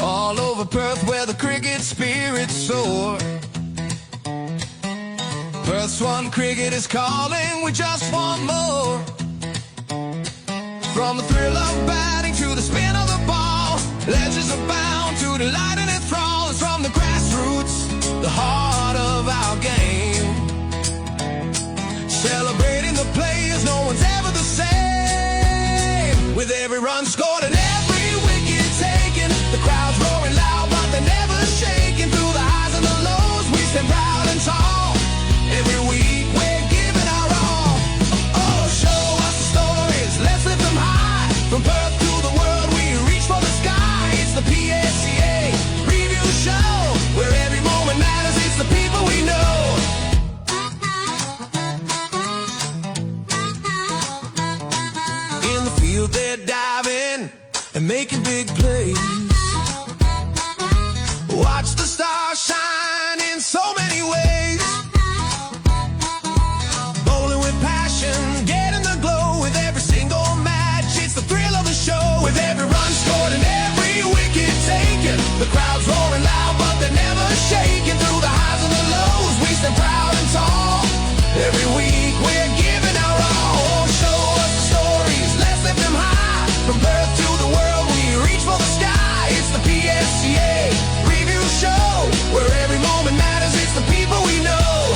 All over Perth where the cricket spirits soar. Perth Swan cricket is calling, we just want more. From the thrill of batting to the spin of the ball, legends are bound to delight and enthrall. It's from the grassroots, the heart of our game. Celebrating the players, no one's ever the same. With every run scored and every wicket taken, the crowd's roaring loud but they're never shaking. Through the highs and the lows, we stand proud and tall. Every week we're giving our all. Oh, show us the stories, let's lift them high. From Perth to the world, we reach for the sky. It's the PSCA Review Show, where every moment matters. It's the people we know. In the field they're diving and making big plays. Watch the stars shine in so many ways. Bowling with passion, getting the glow with every single match. It's the thrill of the show. With every run scored and every wicket taken, the crowd's roaring loud but they're never shaking. Through the highs and the lows, we stand proud and tall. Every week we're giving our all. Show us the stories, let's lift them high. From Perth to the world, we reach for the sky. It's the PSCA Review Show, where every moment matters. It's the people we know.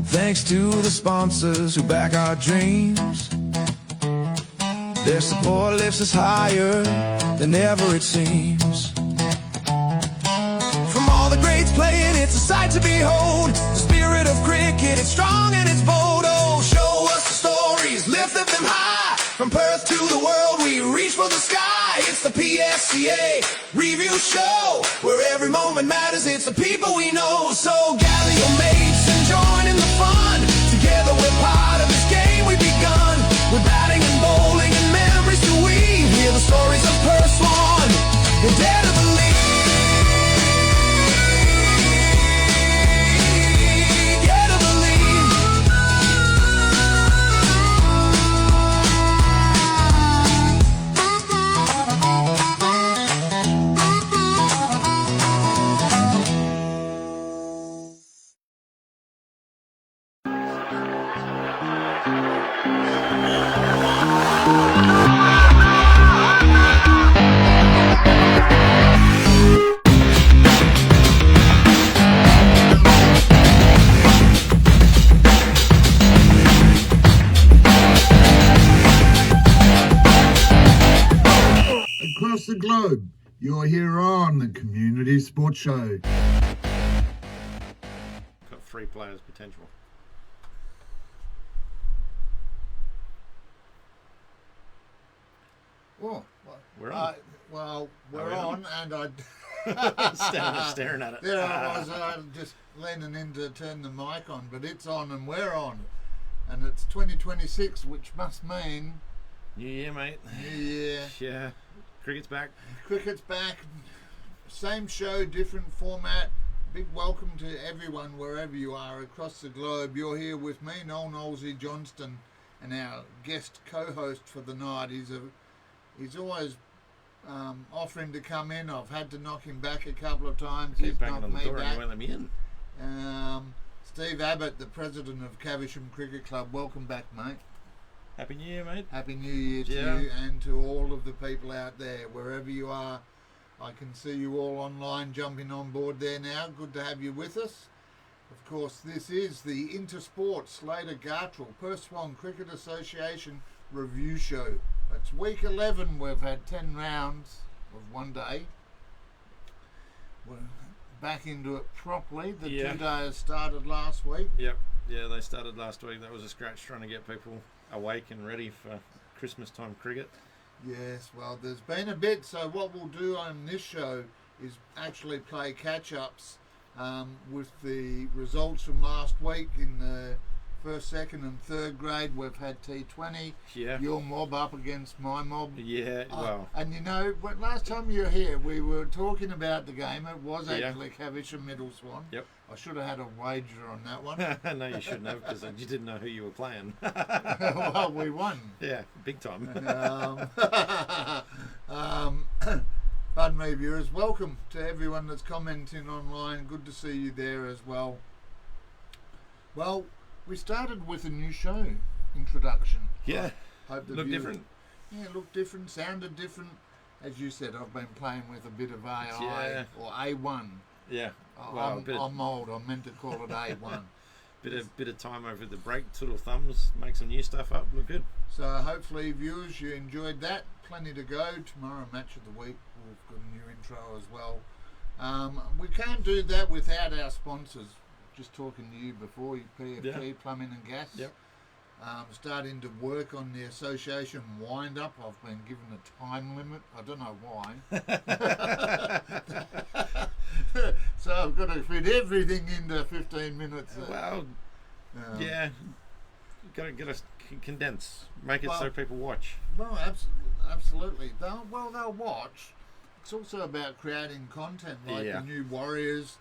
Thanks to the sponsors who back our dreams. Their support lifts us higher than ever it seems. From all the greats playing, it's a sight to behold. The spirit of cricket, it's strong and it's bold. Oh, show us the stories, lift them high. From Perth to the world, we reach for the sky. It's the PSCA Review Show, where every moment matters. It's the people we know. So gather your mates and join in the fun. Together we're part of this game we've begun. We're batting and bowling and memories do we hear the stories of Perth Swan and dare to believe. Dare to believe. Across the globe, you're here on the Community Sports Show. Got 3 players potential. Oh, We're on. we're we on, and Staring at it. there I was just leaning in to turn the mic on, but it's on and we're on. And it's 2026, which must mean New year, mate. New Year. Yeah. Cricket's back. Cricket's back. Same show, different format. Big welcome to everyone wherever you are across the globe. You're here with me, Noel Knowlesy Johnston, and our guest co-host for the night. He's always offering to come in. I've had to knock him back a couple of times. Keep He's banging knocked on the me door and back. you won't let me in. Steve Abbott, the president of Caversham Cricket Club. Welcome back, mate. Happy New Year, mate. Happy New Year to Yeah. you and to all of the people out there, wherever you are. I can see you all online jumping on board there now. Good to have you with us. Of course, this is the Intersport Slater Gartrell Perth Swan Cricket Association Review Show. It's week 11. We've had 10 rounds of one day. We're back into it properly. The 2 days started last week. Yep. Yeah, they started last week. That was a scratch trying to get people awake and ready for Christmas time cricket. Yes, well, there's been a bit, so what we'll do on this show is actually play catch-ups with the results from last week in the first, second and third grade. We've had T20. Yeah. Your mob up against my mob. Yeah, well. And you know, last time you were here, we were talking about the game. It was Yeah. actually Caversham Middle Swan. Yep. I should have had a wager on that one. No, you shouldn't have, because you didn't know who you were playing. Well, we won. Yeah, big time. Pardon me, viewers. Welcome to everyone that's commenting online. Good to see you there as well. Well, we started with a new show introduction. Yeah. Hope the Look viewers- different. Yeah, looked different, sounded different. As you said, I've been playing with a bit of AI Yeah. or A1. Yeah. Well, I'm old. I meant to call it A1. bit of time over the break, twiddle thumbs, make some new stuff up, look good. So hopefully, viewers, you enjoyed that. Plenty to go. Tomorrow, match of the week. We've got a new intro as well. We can't do that without our sponsors. Just talking to you before, PFT, Plumbing and Gas. Yep. Starting to work on the association wind up. I've been given a time limit. I don't know why. So I've got to fit everything into 15 minutes. Well, yeah, got to condense, make it so people watch. Well, absolutely. They'll watch. It's also about creating content like the new Warriors,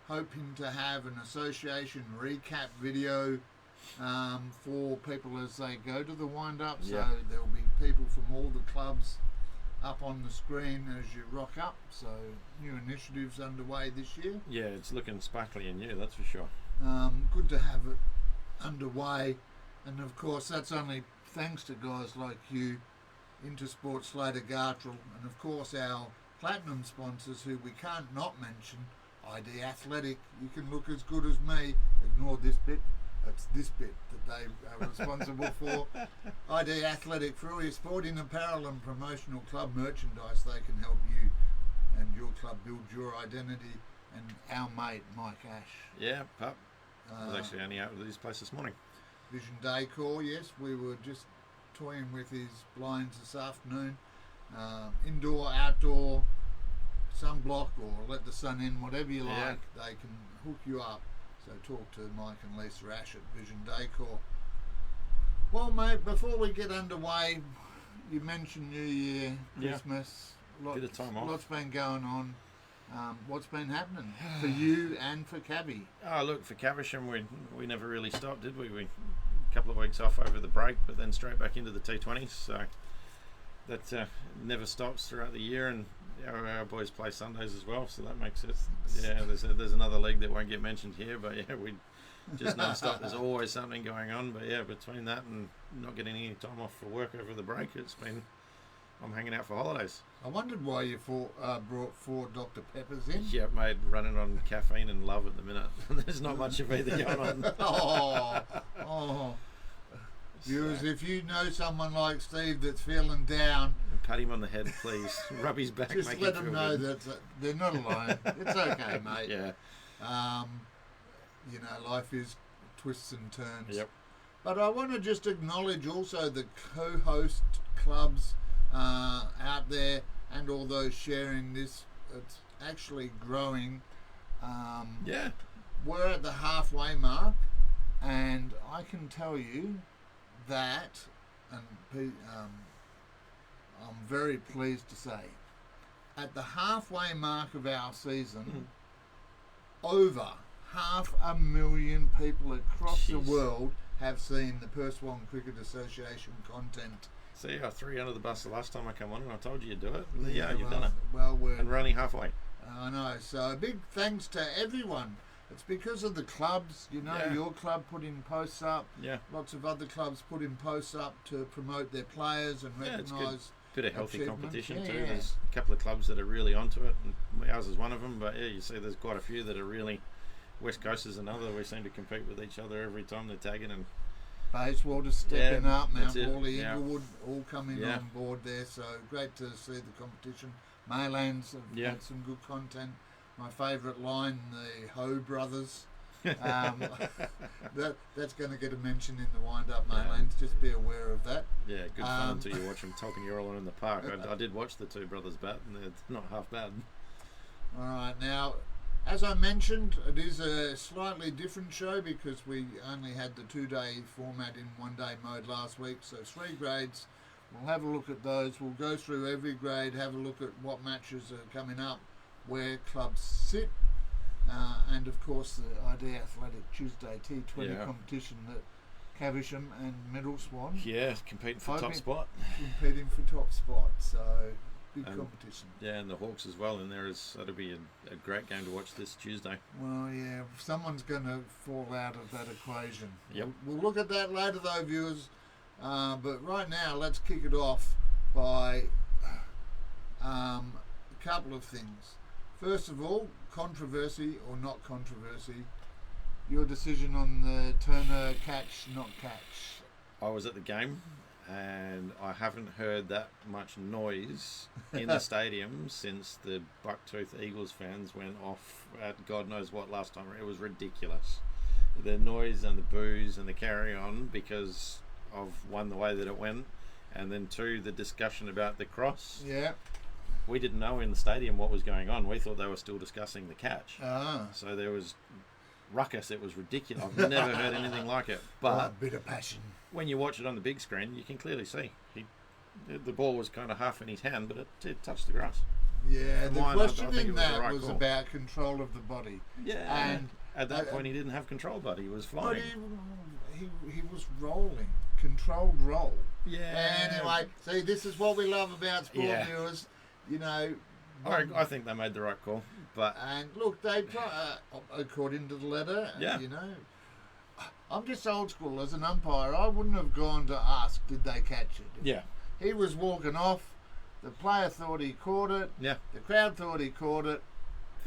hoping to have an association recap video for people as they go to the wind-up. So there'll be people from all the clubs up on the screen as you rock up. So new initiatives underway this year. Yeah, it's looking sparkly and new, that's for sure. Good to have it underway. And of course, that's only thanks to guys like you, Intersport, Slater, Gartrell, and of course our platinum sponsors who we can't not mention, ID Athletic. You can look as good as me. Ignore this bit. It's this bit that they are responsible for. ID Athletic, for all your sporting apparel and promotional club merchandise, they can help you and your club build your identity. And our mate, Mike Ash. Yeah, pup. I was actually only out with his place this morning. Vision Decor, yes, we were just toying with his blinds this afternoon. Indoor, outdoor, sunblock or let the sun in, whatever you like, they can hook you up. So talk to Mike and Lisa Ash at Vision Decor. Well, mate, before we get underway, you mentioned New Year, Christmas, bit of time off. Lots been going on. What's been happening for you and for Cabby? Oh, look, for Caversham, we never really stopped, did we? We a couple of weeks off over the break, but then straight back into the T20s. So that never stops throughout the year, and our boys play Sundays as well, so that makes it. Yeah, there's another league that won't get mentioned here, but yeah, we just non-stop. There's always something going on, but yeah, between that and not getting any time off for work over the break, I'm hanging out for holidays. I wondered why you brought 4 Dr. Peppers in. Yeah, mate, running on caffeine and love at the minute. There's not much of either going on. Viewers, if you know someone like Steve that's feeling down, pat him on the head, please. Rub his back. Just make let him them feel know good. that they're not alone. It's okay, mate. Yeah. You know, life is twists and turns. Yep. But I want to just acknowledge also the co-host clubs out there and all those sharing this. It's actually growing. We're at the halfway mark, and I can tell you that, and I'm very pleased to say, at the halfway mark of our season, over 500,000 people across the world have seen the Pursewan Cricket Association content. See, I threw you under the bus the last time I come on, and I told you you'd do it. And you've done it. Well, and we're only halfway. I know. So a big thanks to everyone. It's because of the clubs, you know, your club putting posts up. Yeah. Lots of other clubs putting posts up to promote their players and recognise. Bit of healthy competition too. Yeah. There's a couple of clubs that are really onto it, and ours is one of them. But yeah, you see, there's quite a few that are really. West Coast is another. We seem to compete with each other every time they're tagging, and Bayswater stepping up, Mount Worley, Inglewood, all coming on board there. So great to see the competition. Maylands have had some good content. My favourite line, the Ho brothers. That's going to get a mention in the wind-up, Maylands. Just be aware of that. Yeah, good fun until you watch them talking Yorlin in the park. I did watch the 2 brothers bat, and they're not half bad. All right, now as I mentioned, it is a slightly different show because we only had the 2-day format in 1-day mode last week. So 3 grades. We'll have a look at those. We'll go through every grade, have a look at what matches are coming up, where clubs sit, and of course the ID Athletic Tuesday T20 competition that Caversham and Middle Swan competing for top spot. Competing for top spot, so big competition. Yeah, and the Hawks as well, and that'll be a great game to watch this Tuesday. Well, yeah, someone's going to fall out of that equation. Yep. We'll look at that later though, viewers. But right now, let's kick it off by a couple of things. First of all, controversy or not controversy, your decision on the Turner catch, not catch. I was at the game, and I haven't heard that much noise in the stadium since the Bucktooth Eagles fans went off at God knows what last time. It was ridiculous. The noise and the boos and the carry on because of, one, the way that it went, and then 2, the discussion about the cross. Yeah. We didn't know in the stadium what was going on. We thought they were still discussing the catch. So there was ruckus. It was ridiculous. I've never heard anything like it. But a bit of passion. When you watch it on the big screen, you can clearly see the ball was kind of half in his hand, but it touched the grass. Yeah, the question in that was call. About control of the body. Yeah, and at that point he didn't have control, but he was flying. He was rolling, controlled roll. Yeah. Anyway, see, this is what we love about sport viewers. You know, I think they made the right call, but look, they according to the letter. You know, I'm just old school as an umpire. I wouldn't have gone to ask, did they catch it? He was walking off. The player thought he caught it. Yeah. The crowd thought he caught it.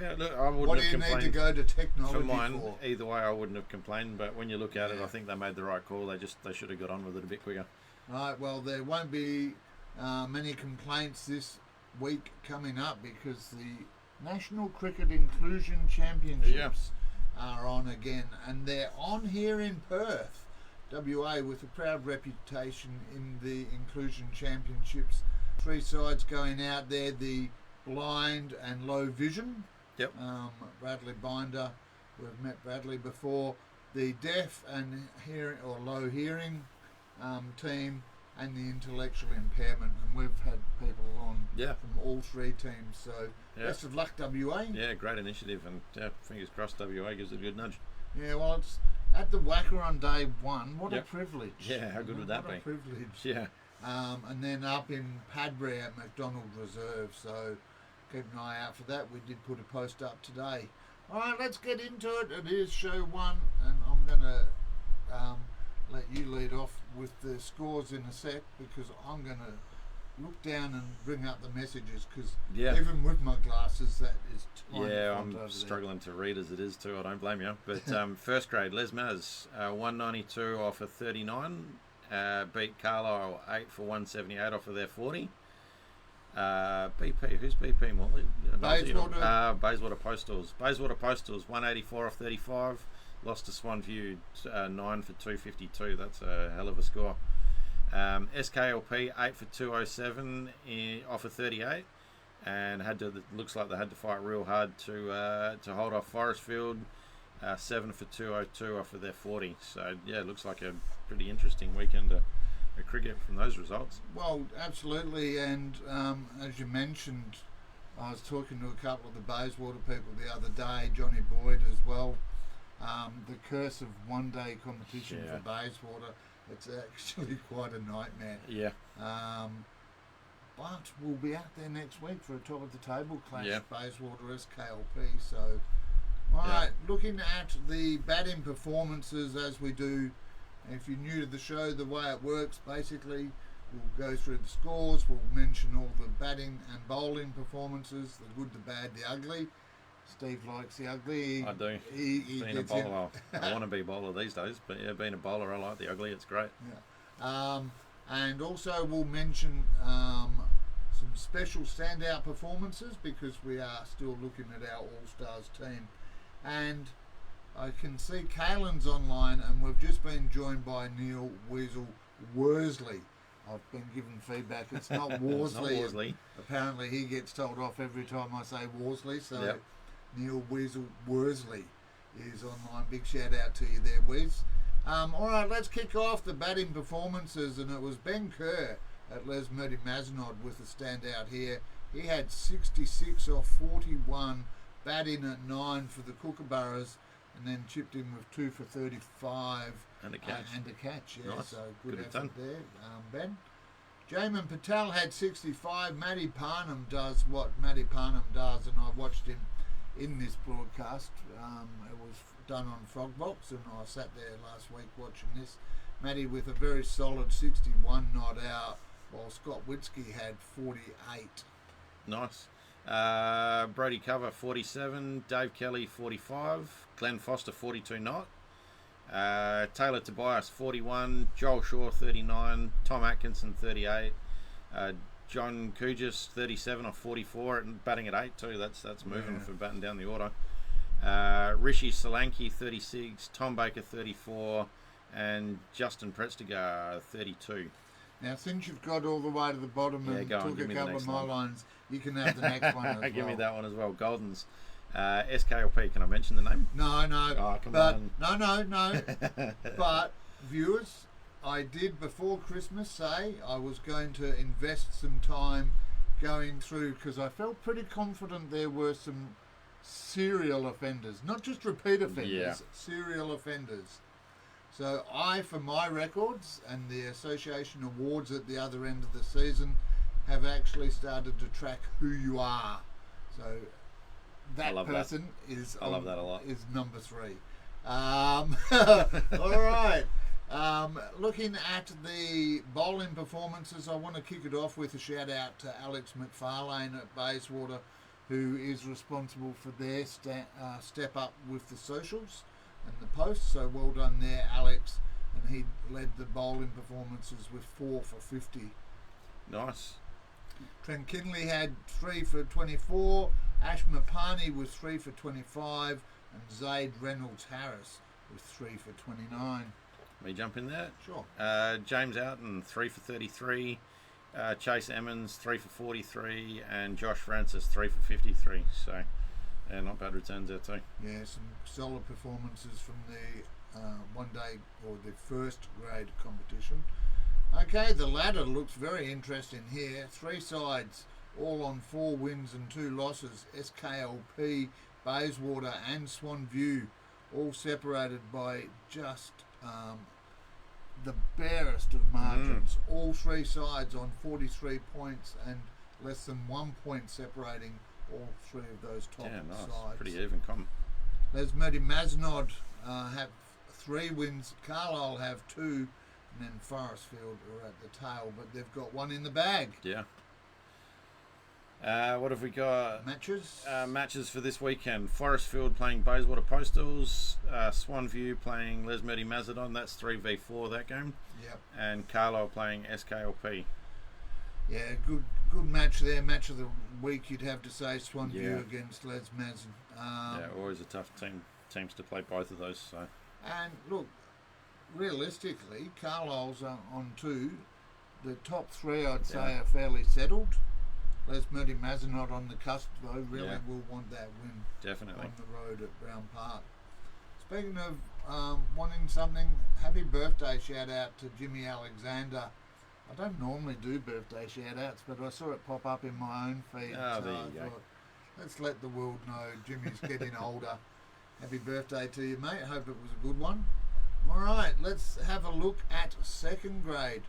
Yeah, look, I wouldn't what have do you complained. Need to go to technology for mine, for? Either way, I wouldn't have complained. But when you look at it, I think they made the right call. They should have got on with it a bit quicker. Right. Well, there won't be many complaints this week coming up because the National Cricket Inclusion Championships are on again, and they're on here in Perth, WA, with a proud reputation in the Inclusion Championships. 3 sides going out there: the blind and low vision. Yep. Bradley Binder, we've met Bradley before. The deaf and hearing or low hearing team, and the intellectual impairment, and we've had people on from all 3 teams. So best of luck, WA. Yeah, great initiative, and fingers crossed WA gives it a good nudge. Yeah, well, it's at the Wacker on day 1. What a privilege. Yeah, how good would that be? What a privilege. Yeah. And then up in Padbury at McDonald Reserve. So keep an eye out for that. We did put a post up today. All right, let's get into it. It is show 1, and I'm going to let you lead off with the scores in a sec, because I'm going to look down and bring up the messages, because even with my glasses, that is tiny. Yeah, I'm struggling to read as it is too. I don't blame you. But first grade, Les Maz, 192 off of 39. Beat Carlisle 8 for 178 off of their 40. BP, who's BP, Morley? Bayswater Postals. Bayswater Postals, 184 off 35. Lost to Swanview 9 for 252. That's a hell of a score. SKLP 8 for 207 off of 38, and looks like they had to fight real hard to hold off Forestfield 7 for 202 off of their 40. So it looks like a pretty interesting weekend of cricket from those results. Well, absolutely, and as you mentioned, I was talking to a couple of the Bayswater people the other day, Johnny Boyd as well. The curse of 1-day competition for Bayswater, it's actually quite a nightmare. Yeah. But we'll be out there next week for a top of the table clash, Bayswater SKLP. So, all right, looking at the batting performances as we do. If you're new to the show, the way it works, basically, we'll go through the scores, we'll mention all the batting and bowling performances, the good, the bad, the ugly. Steve likes the ugly. I do. Being a bowler, I want to be a bowler these days, but being a bowler, I like the ugly. It's great. Yeah. And also we'll mention some special standout performances, because we are still looking at our All-Stars team. And I can see Kalen's online, and we've just been joined by Neil Weasel Worsley. I've been given feedback. It's not Worsley. It's not Worsley. Apparently he gets told off every time I say Worsley. So Neil Weasel Worsley is online. Big shout out to you there, Wiz. All right, let's kick off the batting performances, and it was Ben Kerr at Les Moody Mazenod with the standout here. He had 66 off 41, batting at 9 for the Kookaburras, and then chipped in with 2 for 35 And a catch. Yeah, Nice. so good Good effort done. there, Ben. Jamin Patel had 65. Matty Parnham does what Matty Parnham does, and I watched him in this broadcast. It was done on Frogbox, and I sat there last week watching this. Matty with a very solid 61 not out, while Scott Witzke had 48. Nice. Brody Cover 47, Dave Kelly 45, Glenn Foster 42 not, Taylor Tobias 41, Joel Shaw 39, Tom Atkinson 38, John Kugis 37 off 44 and batting at 8 too. That's moving for batting down the order. Rishi Solanki 36, Tom Baker 34, and Justin Pretstigar 32. Now, since you've got all the way to the bottom and go on, took give a me the couple of next my one. lines, you can have the next one as well. Give me that one as well. Goldens. SKLP, can I mention the name? No. Oh, come but on. No. But viewers, I did before Christmas say I was going to invest some time going through, because I felt pretty confident there were some serial offenders, not just repeat offenders, serial offenders. So I, for my records and the association awards at the other end of the season, have actually started to track who you are. So that person is I love that a lot. Is number 3. All right. Looking at the bowling performances, I want to kick it off with a shout out to Alex McFarlane at Bayswater, who is responsible for their step up with the socials and the posts. So well done there, Alex. And he led the bowling performances with 4 for 50. Nice. Trent Kinley had 3 for 24. Ash Mapani was 3 for 25. And Zaid Reynolds Harris with 3 for 29. Me jump in there? Sure. James Oughton 3 for 33. Chase Emmons 3 for 43. And Josh Francis 3 for 53. So, not bad returns there too. Yeah, some solid performances from the one day or the first grade competition. Okay, the ladder looks very interesting here. 3 sides, all on 4 wins and 2 losses. SKLP, Bayswater and Swan View, all separated by just the barest of margins. All 3 sides on 43 points and less than 1 point separating all 3 of those top sides. Pretty even comp. Les Moody Mazenod have 3 wins. Carlisle have 2. And then Forestfield are at the tail, but they've got 1 in the bag. Yeah. What have we got? Matches? Matches for this weekend. Forestfield playing Bayswater Postals. Swanview playing Les Moody Mazadon. That's 3v4 that game. Yep. And Carlisle playing SKLP. Yeah, good match there. Match of the week, you'd have to say, Swanview against Les Mazin. Always a tough teams to play both of those. So. And look, realistically, Carlisle's on 2. The top 3, I'd say, are fairly settled. Les Moody Mazenod on the cusp, though, really will want that win. Definitely. On the road at Brown Park. Speaking of wanting something, happy birthday shout out to Jimmy Alexander. I don't normally do birthday shout outs, but I saw it pop up in my own feed. Oh, so there you I go. thought, let's let the world know Jimmy's getting older. Happy birthday to you, mate. Hope it was a good one. All right, let's have a look at second grade.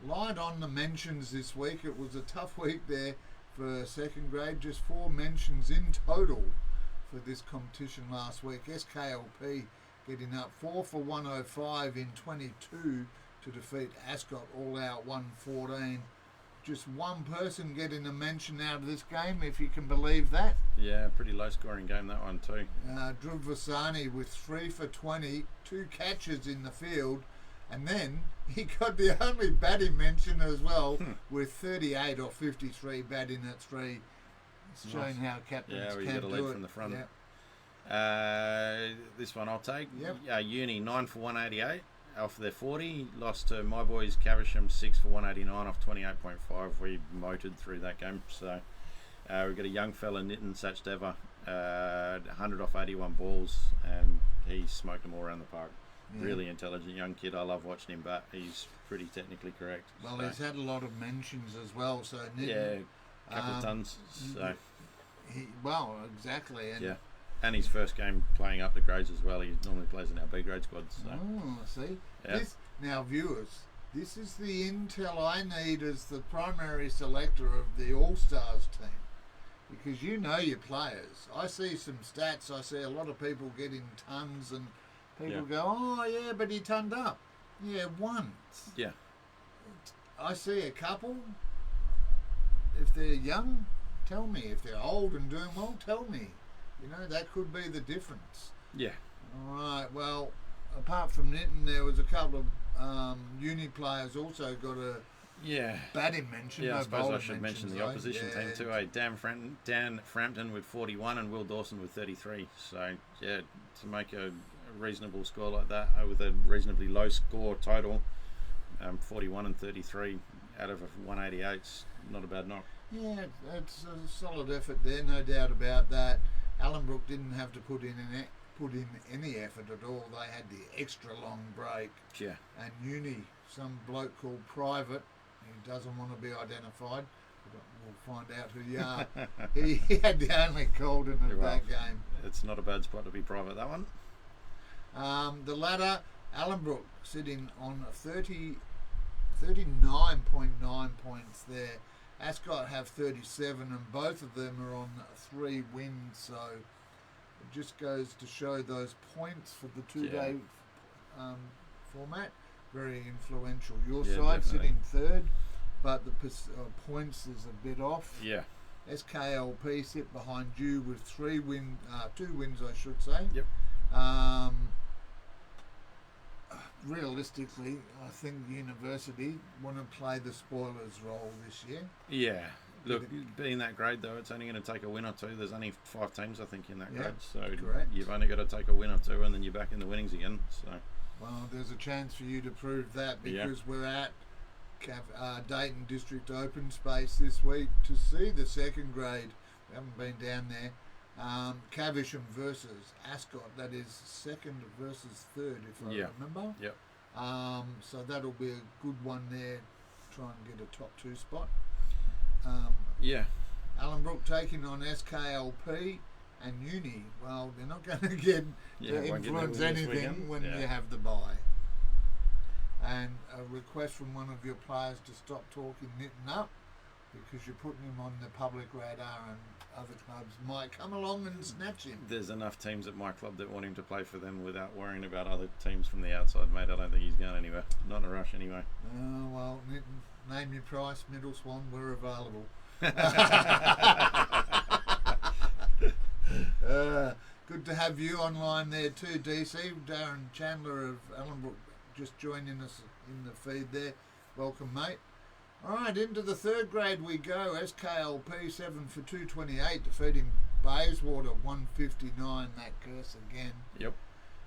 Light on the mentions this week. It was a tough week there for second grade. Just 4 mentions in total for this competition last week. SKLP getting up 4 for 105 in 22 to defeat Ascot all out 114. Just 1 person getting a mention out of this game, if you can believe that. Yeah, pretty low scoring game that one too. Dhruv Vasani with 3 for 20, 2 catches in the field, and then he got the only batting mention as well with 38 or 53 batting at 3. It's showing how captains we can got a do lead it. from the front. Yeah. This one I'll take. Yep. Uni 9 for 188 off their 40. Lost to my boys Caversham 6 for 189 off 28.5. We motored through that game. So We've got a young fella, Nitin Sachdeva, 100 off 81 balls, and he smoked them all around the park. Yeah. Really intelligent young kid. I love watching him bat. He's pretty technically correct. Well, so, he's had a lot of mentions as well. So Nitin, yeah, a couple of tons. So well, exactly. And yeah, and his first game playing up the grades as well. He normally plays in our B grade squads. So. Oh, see. Yeah. Now, viewers, this is the intel I need as the primary selector of the All-Stars team. Because you know your players. I see some stats. I see a lot of people getting tons, and people go, oh, yeah, but he tonned up. Yeah, once. Yeah. I see a couple. If they're young, tell me. If they're old and doing well, tell me. You know, that could be the difference. Yeah. All right, well, apart from Nitin, there was a couple of uni players also got a batting mention. Yeah, no I suppose I bowling should mention the mentions, opposition though. team too. Dan Frampton with 41 and Will Dawson with 33. So, yeah, to make a reasonable score like that with a reasonably low score total, 41 and 33 out of a 188's not a bad knock. Yeah, it's a solid effort there, no doubt about that. Allenbrook didn't have to put in any effort at all. They had the extra long break. Yeah. And uni, some bloke called Private, who doesn't want to be identified. We'll find out who you are. he had the only golden of that game. It's not a bad spot to be private, that one. The ladder, Allenbrook sitting on 39.9 points there. Ascot have 37, and both of them are on 3 wins, so it just goes to show those points for the two-day format. Very influential. Your side definitely. sitting third, but the points is a bit off. Yeah. SKLP sit behind you with 2 wins, I should say. Yep. Realistically, I think University want to play the spoilers role this year. Yeah. Look, being that grade though, it's only going to take a win or two. There's only 5 teams, I think, in that grade. So correct. You've only got to take a win or two, and then you're back in the winnings again. So. Well, there's a chance for you to prove that because we're at Dayton District Open Space this week to see the second grade. We haven't been down there. Caversham versus Ascot. That is second versus third, if I remember. Yep. So that'll be a good one there. Try and get a top 2 spot. Allenbrook taking on SKLP and Uni. Well, they're not going to get to influence anything when you have the bye. And a request from one of your players to stop talking Nitin up, because you're putting him on the public radar and other clubs might come along and snatch him. There's enough teams at my club that want him to play for them without worrying about other teams from the outside, mate. I don't think he's going anywhere. Not in a rush anyway. Well, Nitin, name your price, Middle Swan, we're available. Good to have you online there too, DC. Darren Chandler of Allenbrook just joining us in the feed there. Welcome, mate. All right, into the third grade we go. SKLP 7 for 228, defeating Bayswater 159. That curse again. Yep.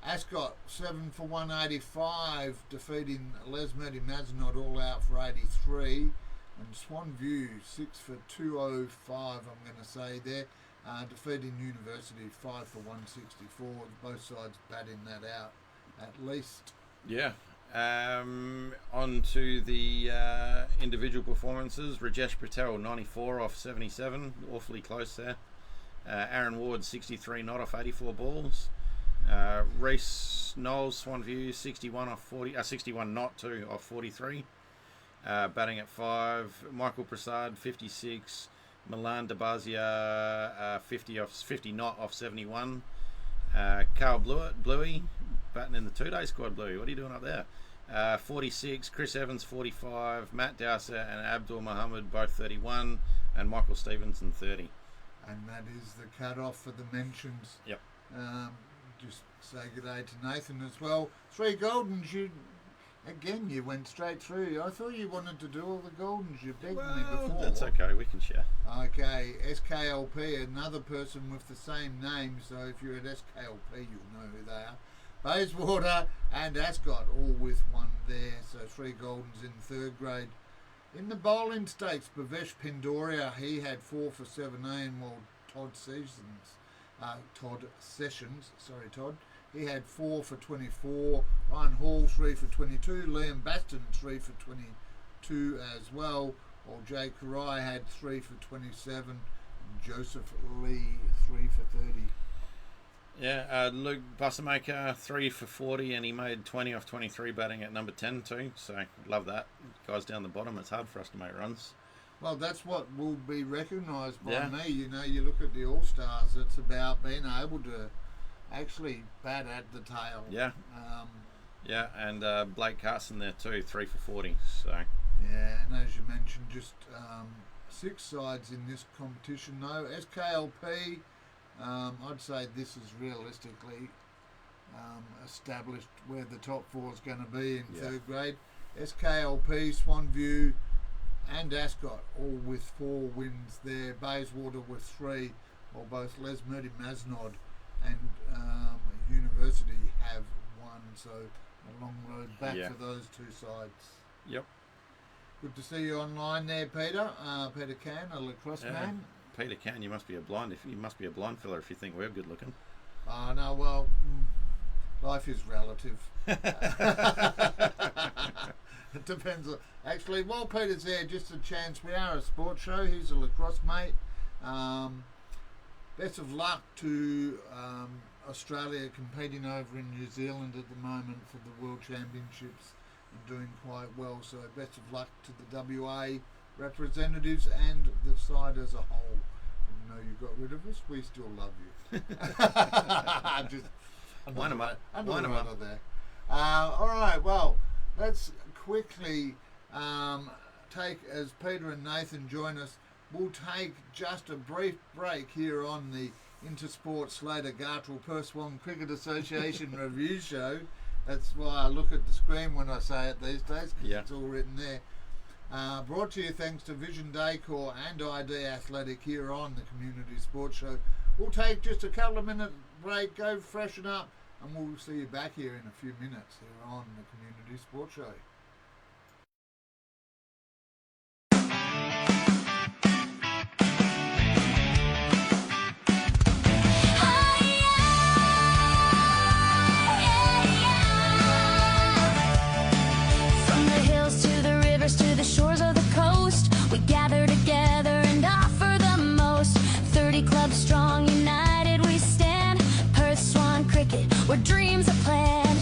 Ascot 7 for 185, defeating Lesmurdy Mazenod all out for 83. And Swanview 6 for 205. I'm going to say there, defeating University 5 for 164. Both sides batting that out at least. Yeah. On to the individual performances. Rajesh Patel 94 off 77, awfully close there. Aaron Ward 63 not off 84 balls. Reece Knowles Swanview 61 not 2 off 43. Batting at 5. Michael Prasad 56. Milan Dabazia 50 not off 71. Carl Bluey batting in the 2-day squad. Bluey, what are you doing up there? 46. Chris Evans 45. Matt Dowser and Abdul Muhammad both 31, and Michael Stevenson 30. And that is the cut-off for the mentions. Yep. Just say good day to Nathan as well. 3 Goldens, you went straight through. I thought you wanted to do all the Goldens. You begged me before. That's okay, we can share. Okay, SKLP, another person with the same name, so if you're at SKLP, you'll know who they are. Bayswater and Ascot, all with 1 there, so 3 Goldens in third grade. In the bowling stakes, Bhavesh Pindoria, he had 4 for 17, while Todd Sessions, he had 4 for 24. Ryan Hall 3 for 22. Liam Baston 3 for 22 as well. While Jay Karai had 3 for 27. And Joseph Lee 3 for 30. Yeah, Luke Bussermaker 3 for 40, and he made 20 off 23 batting at number 10 too. So love that. Guys down the bottom, it's hard for us to make runs. Well, that's what will be recognised by Yeah. me. You know, you look at the All-Stars, it's about being able to actually bat at the tail. Yeah. Yeah, and Blake Carson there too, 3 for 40. So Yeah, and as you mentioned, just 6 sides in this competition though. SKLP, I'd say this is realistically established where the top 4 is going to be in third grade. SKLP, Swanview and Ascot all with 4 wins there. Bayswater with 3, while both Les Murdy Masnod and University have 1. So a long road back for those 2 sides. Yep. Good to see you online there, Peter. Peter Can, a lacrosse man. Peter Can, you must be a blind fella if you think we're good looking. No, well, life is relative. It depends. Actually, while Peter's there, just a chance. We are a sports show. He's a lacrosse mate. Best of luck to Australia competing over in New Zealand at the moment for the World Championships and doing quite well. So best of luck to the WA representatives and the side as a whole. Even though you got rid of us, we still love you. Just Wind 'em up. there. All right, well, let's quickly take, as Peter and Nathan join us, we'll take just a brief break here on the Intersport Slater Gartrell Perth Swan Cricket Association review show. That's why I look at the screen when I say it these days, because it's all written there. Brought to you thanks to Vision Decor and ID Athletic here on the Community Sports Show. We'll take just a couple of minute break, go freshen up, and we'll see you back here in a few minutes here on the Community Sports Show. From the hills to the rivers to the shores of the coast, we gather together and offer the most. 30 clubs strong, united we stand. Perth Swan Cricket, where dreams are planned.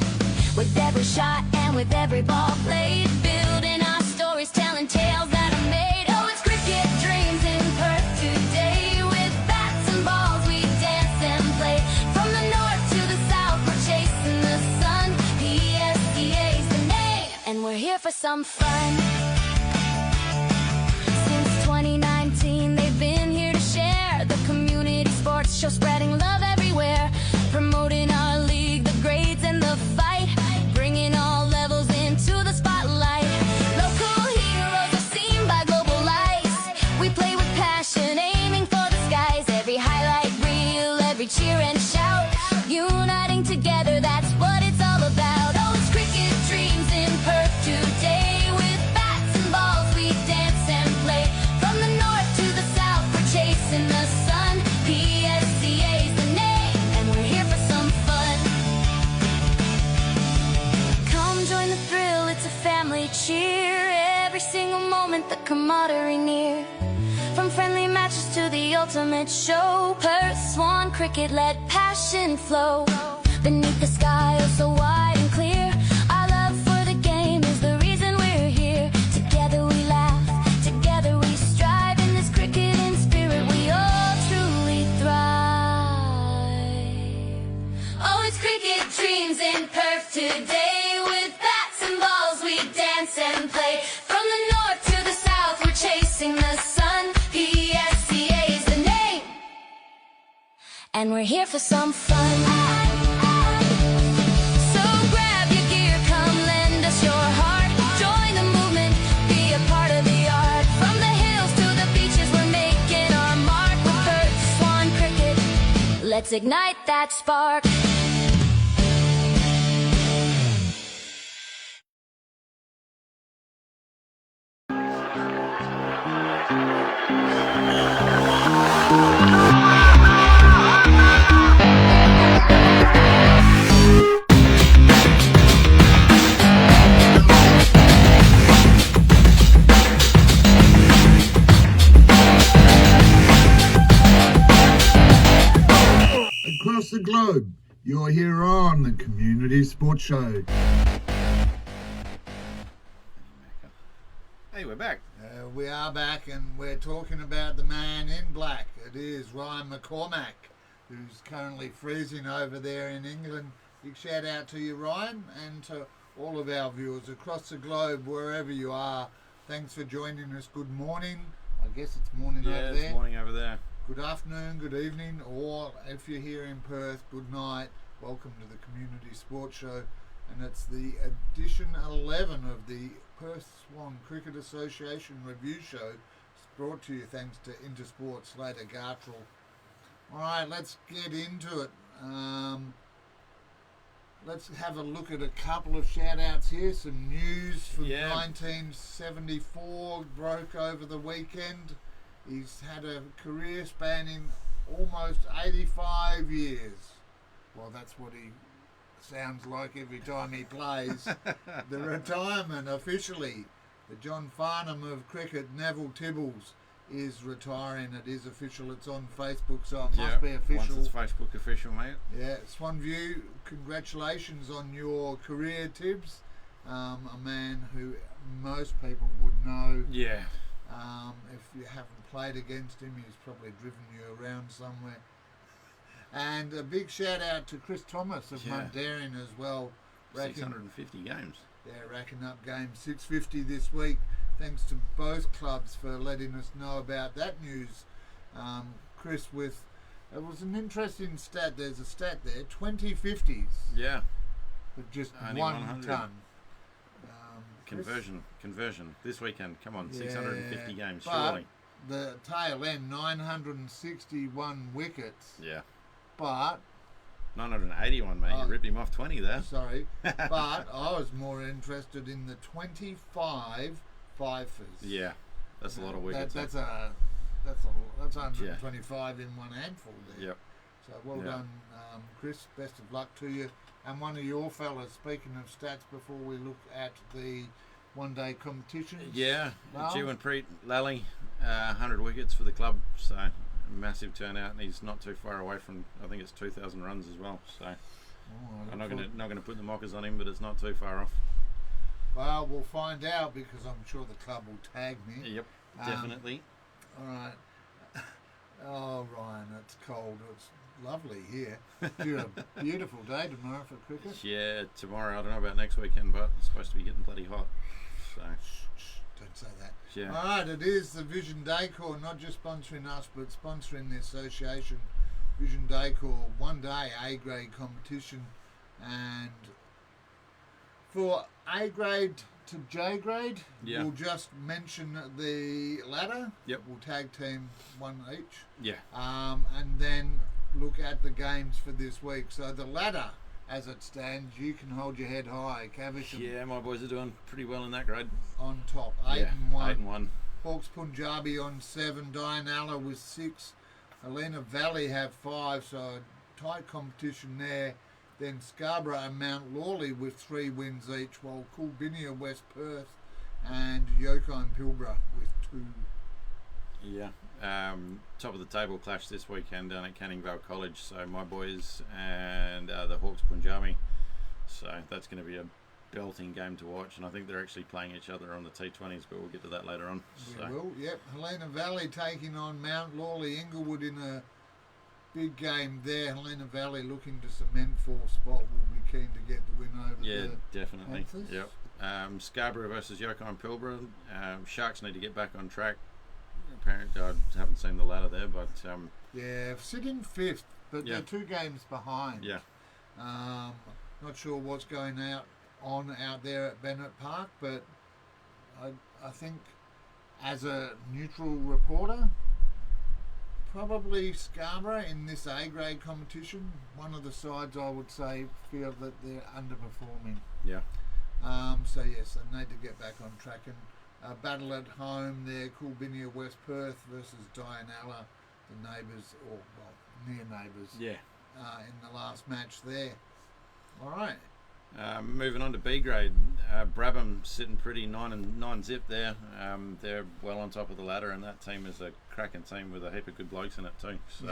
With every shot and with every ball played, building our stories, telling tales that are made. Oh, it's cricket dreams in Perth today. With bats and balls we dance and play. From the north to the south, we're chasing the sun. PSDA's the name, and we're here for some fun. Since 2019, they've been here to share the community sports show, spreading love everywhere, promoting our league, the grades and the fight, bringing all levels into the spotlight. Local heroes are seen by global lights. We play with passion, aiming for the skies. Every highlight reel, every cheer and shout, uniting together, that's what it's all about. Oh, it's cricket dreams in Perth today. With bats and balls we dance and play. From the north to the south, we're chasing the sun. PSCA's the name, and we're here for some fun. Come join the thrill, it's a family cheer. Every single moment, the camaraderie near. From friendly matches to the ultimate show, Perth Swan Cricket, let passion flow. Beneath the sky, oh so wide and clear, our love for the game is the reason we're here. Together we laugh, together we strive. In this cricketing spirit, we all truly thrive. Oh, it's cricket dreams in Perth today. With bats and balls we dance and play. From the north to the south, we're chasing the sun. PSCA's the name, and we're here for some fun. So grab your gear, come lend us your heart. Join the movement, be a part of the art. From the hills to the beaches, we're making our mark. With Perth Swan Cricket, let's ignite that spark. Across the globe, you're here on the Community Sports Show. Hey, we're back. We are back and we're talking about the man in black. It is Ryan McCormack, who's currently freezing over there in England. Big shout out to you, Ryan, and to all of our viewers across the globe, wherever you are. Thanks for joining us. Good morning. I guess it's morning over there. Yeah, it's morning over there. Good afternoon, good evening, or if you're here in Perth, good night. Welcome to the Community Sports Show, and it's the edition 11 of the Perth Swan Cricket Association Review Show. It's brought to you thanks to Intersport Slater Gartrell. Alright, let's get into it. Let's have a look at a couple of shout outs here. Some news from 1974 broke over the weekend. He's had a career spanning almost 85 years. Well, that's what he sounds like every time he plays. The retirement officially. The John Farnham of cricket, Neville Tibbles, is retiring. It is official. It's on Facebook, so it must be official. Once it's Facebook official, mate. Yeah, Swanview, congratulations on your career, Tibbs. A man who most people would know. Yeah. If you haven't played against him, he's probably driven you around somewhere. And a big shout out to Chris Thomas of Mundaring as well. 650 games. Yeah, racking up games. 650 this week. Thanks to both clubs for letting us know about that news. Chris it was an interesting stat. There's a stat there, 20 50s. Yeah. With just Only one 100. ton. Conversion this weekend. Come on, 650 games, but surely. The tail end, 961 wickets. Yeah. But 981, mate. You ripped him off 20 there. Sorry. But I was more interested in the 25 fifers. Yeah. That's a lot of wickets. That's 125 in one handful there. Yep. So well done, Chris. Best of luck to you. And one of your fellas, speaking of stats, before we look at the one-day competitions. Yeah, well, Jew and Preet Lally, 100 wickets for the club, so massive turnout, and he's not too far away from, I think it's 2,000 runs as well. So I'm not going to put the mockers on him, but it's not too far off. Well, we'll find out because I'm sure the club will tag me. Yep, definitely. All right. Oh, Ryan, it's cold. It's lovely here. Beautiful day tomorrow for cricket. Yeah, tomorrow. I don't know about next weekend, but it's supposed to be getting bloody hot. So don't say that. Yeah. All right, it is the Vision Decor, not just sponsoring us, but sponsoring the association. Vision Decor, one-day A-grade competition, and for A-grade to J-grade, we'll just mention the ladder. Yep. We'll tag team one each. Yeah. And then look at the games for this week. So the ladder, as it stands, you can hold your head high. Caversham. Yeah, my boys are doing pretty well in that grade. On top, 8 and 1. 8 and 1. Hawks Punjabi on 7. Dianella with 6. Helena Valley have 5. So a tight competition there. Then Scarborough and Mount Lawley with 3 wins each, while Coolbinia, West Perth, and Yokai and Pilbara with 2. Yeah. Top of the table clash this weekend down at Canning Vale College. So my boys and the Hawks Punjabi. So that's going to be a belting game to watch, and I think they're actually playing each other on the T20s, but we'll get to that later on. We will, yep. Helena Valley taking on Mount Lawley. Inglewood in a big game there. Helena Valley looking to cement 4th spot. We'll be keen to get the win over Yeah, the definitely. Panthers. Yep. Scarborough versus Yokai and Pilbara. Sharks need to get back on track. Apparently, I haven't seen the ladder there, but yeah, sitting 5th, but they're 2 games behind. Yeah. Not sure what's going on out there at Bennett Park, but I think as a neutral reporter, probably Scarborough in this A-grade competition. One of the sides I would say feel that they're underperforming. Yeah. So yes, they need to get back on track. And battle at home there, Coolbinia West Perth versus Dianella. the neighbours, or well, near neighbours, Yeah. in the last match there. All right. Moving on to B grade, Brabham sitting pretty 9 zip there. They're well on top of the ladder, and that team is a cracking team with a heap of good blokes in it too. So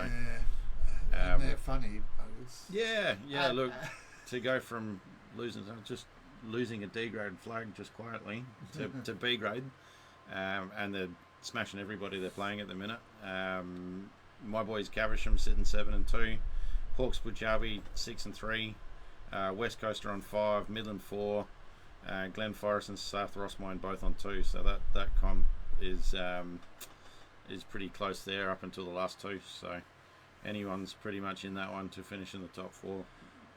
Yeah, and they're funny. Look, to go from losing a D grade flag just quietly to B grade, and they're smashing everybody they're playing at the minute. My boys Caversham sitting 7-2, Hawks Punjabi 6-3. West Coast are on 5, Midland 4, Glen Forest and South Rossmine both on 2. So that comp is pretty close there up until the last 2. So anyone's pretty much in that one to finish in the top 4.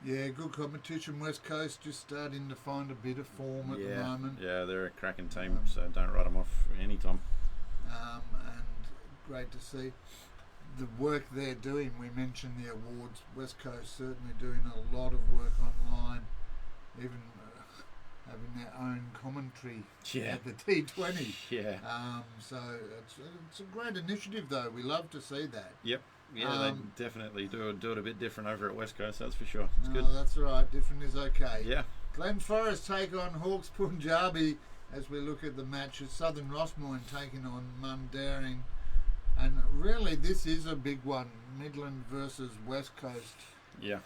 Yeah, good competition. West Coast just starting to find a bit of form at the moment. Yeah, they're a cracking team, so don't write them off anytime. And great to see the work they're doing. We mentioned the awards. West Coast certainly doing a lot of work online, even having their own commentary at the T20. Yeah. So it's a great initiative, though. We love to see that. Yep. Yeah, they definitely do it a bit different over at West Coast, that's for sure. It's good. That's right. Different is okay. Yeah. Glen Forest take on Hawks Punjabi as we look at the matches. Southern Rossmine taking on Mundaring. And really, this is a big one, Midland versus West Coast. Yeah.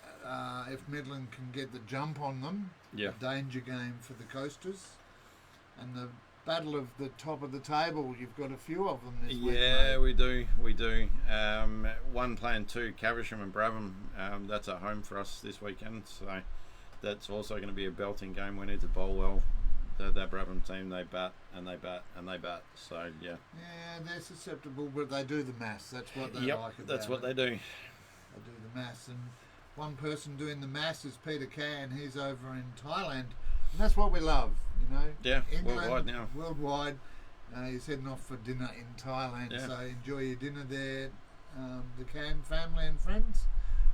If Midland can get the jump on them, a danger game for the Coasters. And the battle of the top of the table, you've got a few of them this week. Yeah, we do. 1 playing 2, Caversham and Brabham. That's at home for us this weekend, so that's also going to be a belting game. We need to bowl well. That Brabham team, they bat and they bat and they bat. So yeah. Yeah, they're susceptible, but they do the maths. That's what they like about it. That's what they do. They do the maths, and one person doing the maths is Peter Can. He's over in Thailand, and that's what we love, you know. Yeah, England, worldwide now. Worldwide. He's heading off for dinner in Thailand, so enjoy your dinner there, the Can family and friends.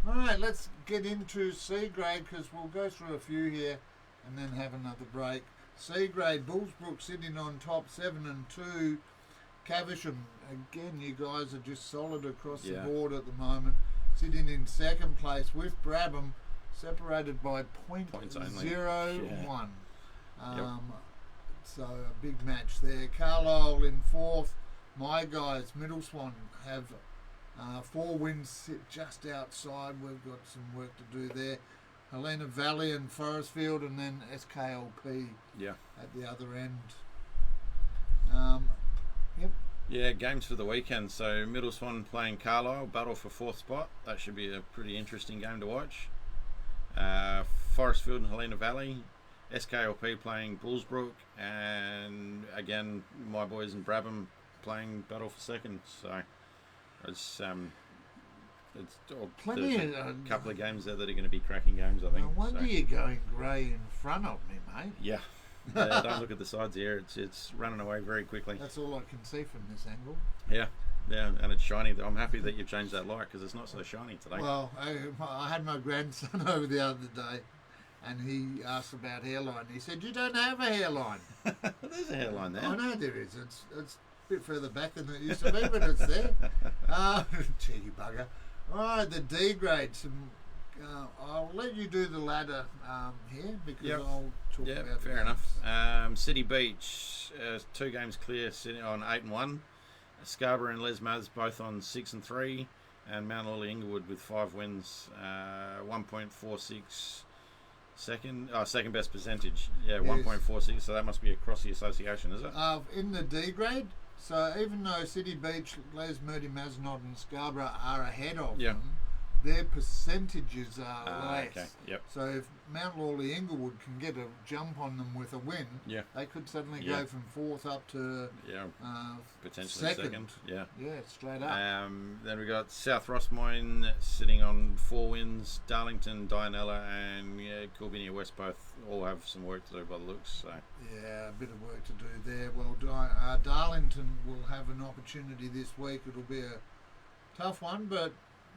All right, let's get into C grade because we'll go through a few here and then have another break. C grade, Bullsbrook sitting on top 7-2. Caversham, again, you guys are just solid across the board at the moment. Sitting in second place with Brabham, separated by .01. So a big match there. Carlisle in fourth. My guys, Middle Swan, have 4 wins, sit just outside. We've got some work to do there. Helena Valley and Forestfield, and then SKLP at the other end. Yeah, games for the weekend. So Middle Swan playing Carlisle, battle for 4th spot. That should be a pretty interesting game to watch. Forestfield and Helena Valley. SKLP playing Bullsbrook, and again my boys in Brabham playing battle for 2nd. So it's plenty there's of a couple of games there that are going to be cracking games, I think. No wonder you're going grey in front of me, mate. Yeah. Don't look at the sides here. It's running away very quickly. That's all I can see from this angle. Yeah, and it's shiny. I'm happy that you've changed that light because it's not so shiny today. Well, I had my grandson over the other day, and he asked about hairline. He said, "You don't have a hairline." There's a hairline there. I know there is. It's a bit further back than it used to be, but it's there. Cheeky bugger. All right, the D grade. I'll let you do the ladder here because I'll talk about it. Fair enough. City Beach, 2 games clear, sitting on 8-1. Scarborough and Les Maths both on 6-3, and Mount Lawley Inglewood with 5 wins, 1.46 second best percentage. Yeah, yes. 1.46. So that must be across the association, is it? In the D grade. So even though City Beach, Les Moody, Masnod and Scarborough are ahead of them, their percentages are less. Okay. Yep. So if Mount Lawley Inglewood can get a jump on them with a win, they could suddenly go from 4th up to potentially second. Yeah, straight up. Then we got South Rossmine sitting on 4 wins. Darlington, Dianella, and Kilbinnie West both all have some work to do by the looks. So yeah, a bit of work to do there. Well, Darlington will have an opportunity this week. It'll be a tough one, but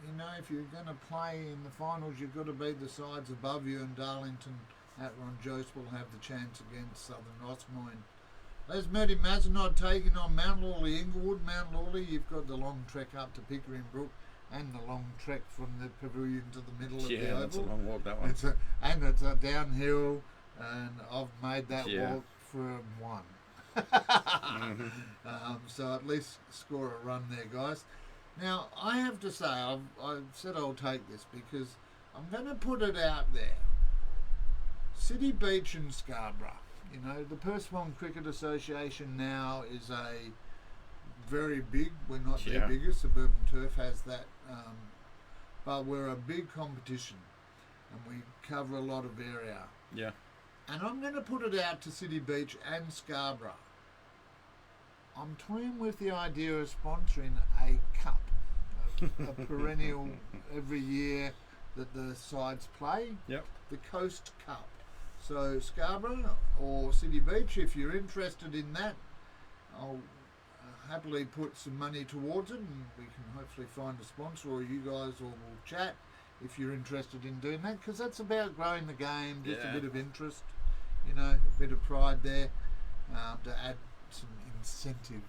you know, if you're going to play in the finals, you've got to beat the sides above you, and Darlington at Ron Jost will have the chance against Southern Rossmine. Lesmurdy Mazenod taking on Mount Lawley Inglewood. Mount Lawley, you've got the long trek up to Pickering Brook and the long trek from the pavilion to the middle of the oval. Yeah, that's a long walk, that one. It's a downhill, and I've made that walk from one. So at least score a run there, guys. Now, I have to say, I've said I'll take this because I'm going to put it out there. City Beach and Scarborough. You know, the Perth Swan Cricket Association now is a very big, we're not their biggest, Suburban Turf has that, but we're a big competition and we cover a lot of area. Yeah. And I'm going to put it out to City Beach and Scarborough. I'm toying with the idea of sponsoring a cup, a perennial every year that the sides play, Yep. the Coast Cup. So Scarborough or City Beach, if you're interested in that, I'll happily put some money towards it, and we can hopefully find a sponsor, or you guys, or we'll chat if you're interested in doing that, because that's about growing the game, just a bit of interest, you know, a bit of pride there, to add some incentive.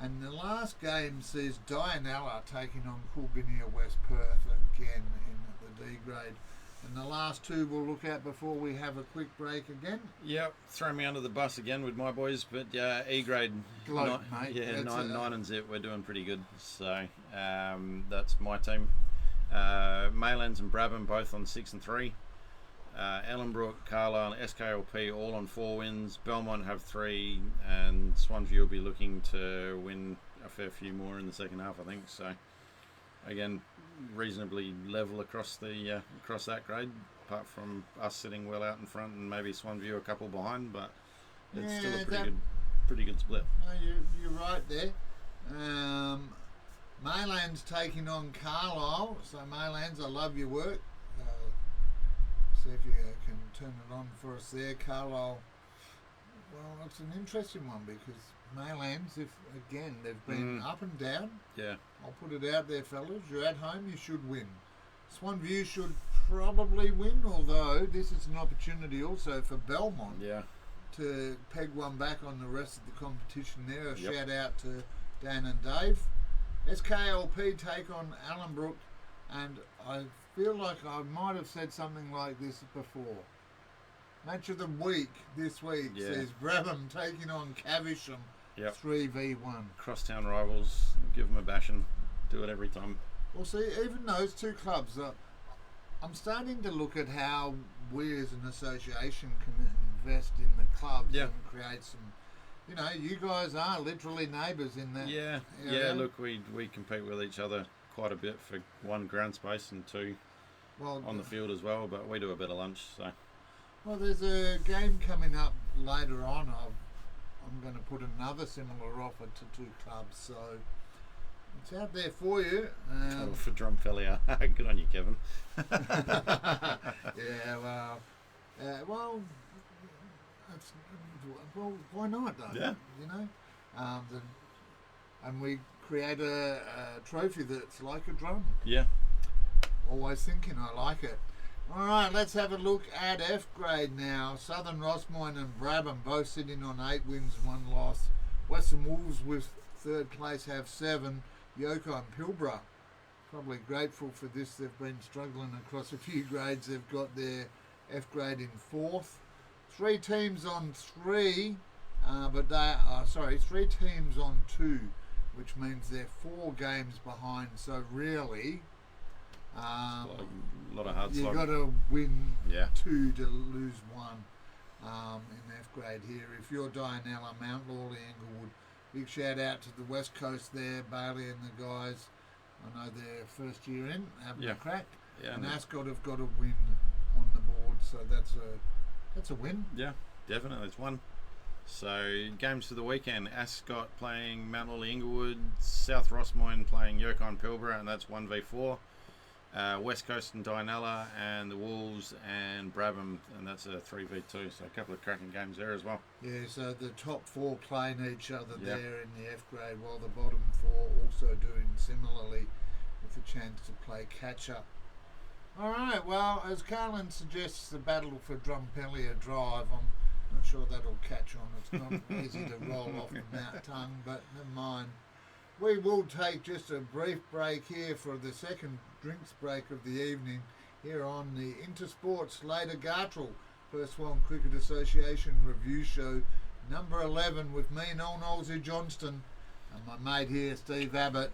And the last game sees Dianella taking on Coolbinia West Perth again in the D grade. And the last two we'll look at before we have a quick break again. Yep, throw me under the bus again with my boys, but E grade, Gloat, mate. Yeah, That's nine and zip. We're doing pretty good. So that's my team. Maylands and Brabham both on 6 and 3. Ellenbrook, Carlisle, and SKLP all on 4 wins. Belmont have 3, and Swansview will be looking to win a fair few more in the second half, I think. So again, reasonably level across the across that grade, apart from us sitting well out in front and maybe Swansview a couple behind, but it's still a pretty good split. No, you're right there. Maylands taking on Carlisle. So Maylands, I love your work. See if you can turn it on for us there. Carlisle, well, it's an interesting one because Maylands, if again they've been up and down. Yeah. I'll put it out there, fellas. You're at home, you should win. Swanview should probably win, although this is an opportunity also for Belmont to peg one back on the rest of the competition there. A shout out to Dan and Dave. SKLP take on Allenbrook, and I feel like I might have said something like this before. Match of the week this week says Brabham taking on Caversham. 3v1. Crosstown rivals, give them a bashing, do it every time. Well, see, even those two clubs, I'm starting to look at how we as an association can invest in the clubs and create some, you know, you guys are literally neighbours in that area. Yeah, look, we compete with each other quite a bit for 1, ground space, and 2 on the field as well, but we do a bit of lunch, so. Well, there's a game coming up later on. I'm going to put another similar offer to 2 clubs, so it's out there for you. For Drumfellia. Good on you, Kevin. Well, why not though? Yeah. You know, and we create a trophy that's like a drum. Yeah. Always thinking, I like it. All right, let's have a look at F grade now. Southern Rossmoyne and Brabham both sitting on 8 wins and 1 loss. Western Wolves with 3rd place have 7. Yoko and Pilbara, probably grateful for this. They've been struggling across a few grades. They've got their F grade in 4th. 3 teams on 3, but they are 3 teams on 2, which means they're 4 games behind. So really, a lot of hard you've slog. got to win 2 to lose 1 in F grade here. If you're Dianella, Mount Lawley, Inglewood, big shout out to the West Coast there, Bailey and the guys. I know they're first year in, having a crack. Yeah, and Ascot have got to win on the board, so that's a win. Yeah, definitely, it's 1. So games for the weekend: Ascot playing Mount Lawley Inglewood, South Rossmoyne playing Yoko and Pilbara, and that's 1v4. West Coast and Dianella, and the Wolves and Brabham, and that's a 3v2. So a couple of cracking games there as well. Yeah, so the top 4 playing each other there in the F grade, while the bottom 4 also doing similarly, with a chance to play catch up. All right, well, as Carlin suggests, the battle for Drumpelia Drive, Not sure that'll catch on. It's not easy to roll off the mouth tongue, but never mind. We will take just a brief break here for the second drinks break of the evening here on the Intersport Slater Gartrell First One Cricket Association review show number 11 with me, Noel Nosey Johnston, and my mate here, Steve Abbott,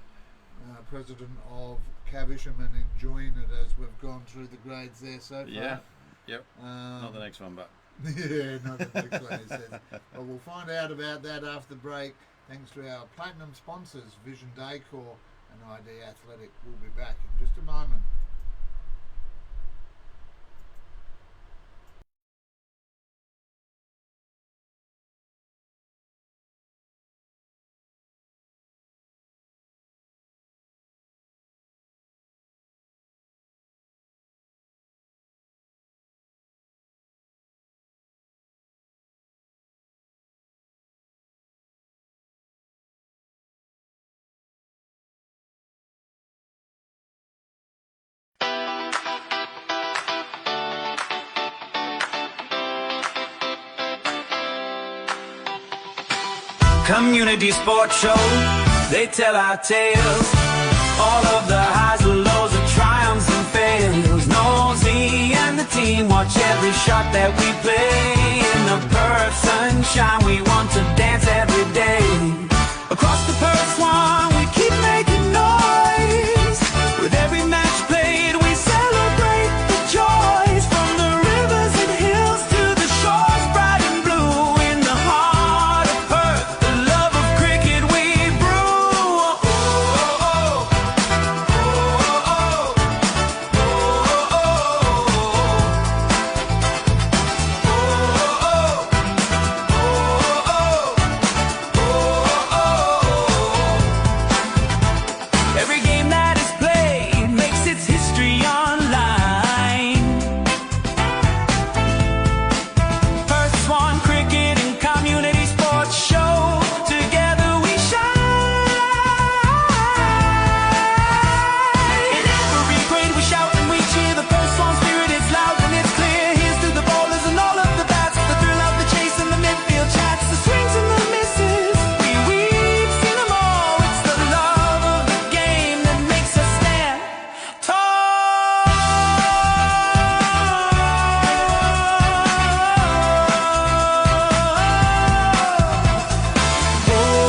president of Caversham, and enjoying it as we've gone through the grades there so far. Yeah, yep. Not the next one, but yeah, not the next one, he says. But we'll find out about that after the break. Thanks to our platinum sponsors, Vision Decor and ID Athletic. We'll be back in just a moment. Community sports show, they tell our tales. All of the highs, the lows, the triumphs and fails. Nosy and the team watch every shot that we play. In the Perth sunshine, we want to dance every day. Across the Perth Swan, we keep making noise. With every match played, we celebrate the joys. From the rivers and hills to the shores, bright and blue. In the heart of Perth, the love of cricket we brew. Oh, oh, oh. Oh, oh, oh. Every game that is played makes its history online. Perth Swan Cricket and Community Sports Show, together we shine. In every grade we shout and we cheer. The Perth Swan spirit is loud and it's clear. Here's to the bowlers and all of the bats, the thrill of the chase and the midfield chats, the swings and the misses. We've seen them all. It's the love of the game that makes us stand tall. Oh,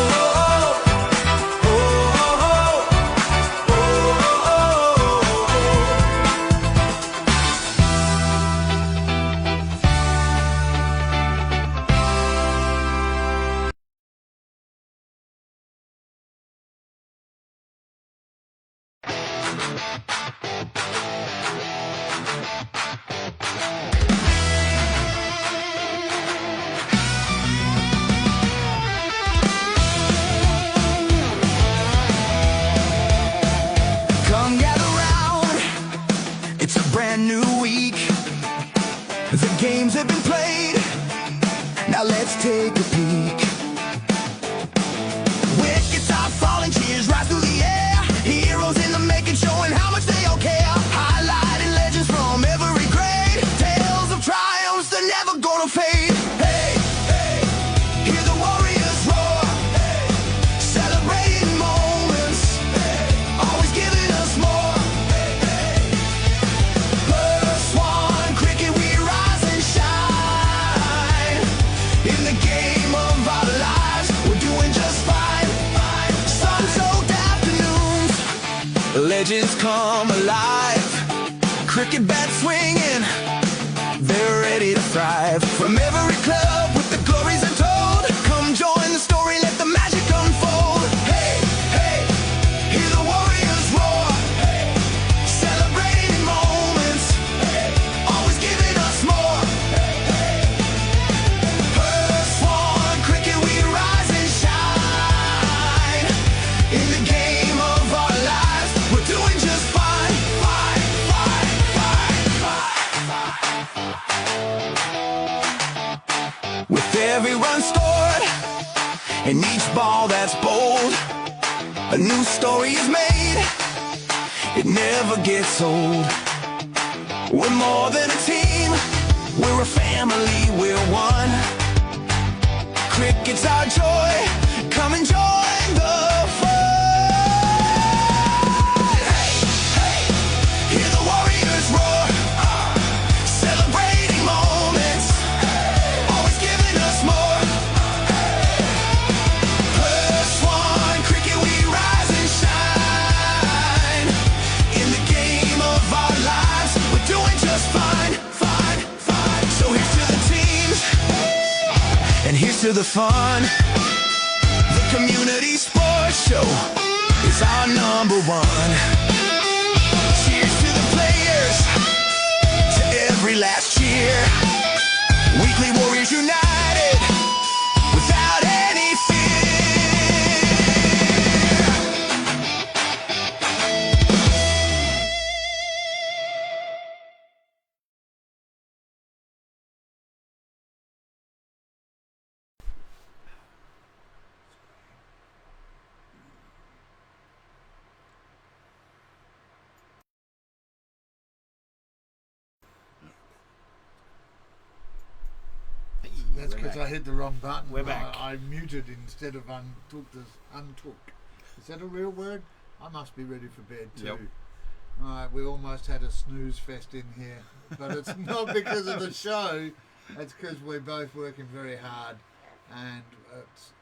Come gather round, it's a brand new week. The games have been played, now let's take a peek. Wickets are falling, cheers rise through the air. Heroes in the making, showing how much they all care. Highlighting legends from every grade. Tales of triumphs, they're never gonna fade. Hey, hey, hear the warriors roar. Hey, celebrating moments. Hey, always giving us more. Hey, hey. Perth Swan Cricket, we rise and shine. In the game of our lives, we're doing just fine. Sun-soaked afternoons, legends come alive. Cricket bat swinging, they're ready to thrive. From every club with the glories untold, come join the story, let the magic unfold. Hey, hey, hear the warriors roar. Hey, celebrating moments. Hey, always giving us more. Hey, hey. Perth Swan Cricket, we rise and shine. In the game of our lives, we're doing just fine. Fine, fine, fine, fine, fine. With every run scored and each ball that's bowled, a new story is made. It never gets old. We're more than a team, we're a family, we're one. Cricket's our joy. Come and join the fun. Hey, hey, hear the warriors roar. Celebrating moments, always giving us more. +1 cricket, we rise and shine. In the game of our lives, we're doing just fine, fine, fine. So here's to the teams, and here's to the fun. The community sports show is our #1. Cheers to the players, to every last cheer. Weekly Warriors united, without any fear. That's because I hit the wrong button. We're back. I muted instead of untook. Is that a real word? I must be ready for bed too. Yep. Alright, we almost had a snooze fest in here. But it's not because of the show. It's because we're both working very hard. And it's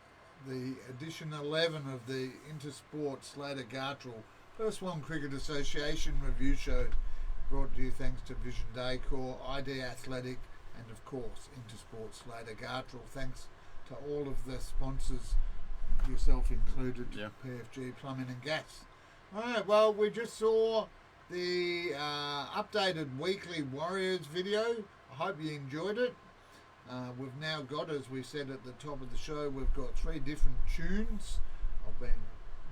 the edition 11 of the Intersport Slater Gartrell +1 Cricket Association review show, brought to you thanks to Vision Decor, ID Athletic, and of course Intersport Slater Gartrell. Thanks to all of the sponsors, yourself included, Yeah. PFG Plumbing and Gas. Alright, well, we just saw the updated weekly Warriors video. I hope you enjoyed it. We've now got, as we said at the top of the show, we've got 3 different tunes. I've been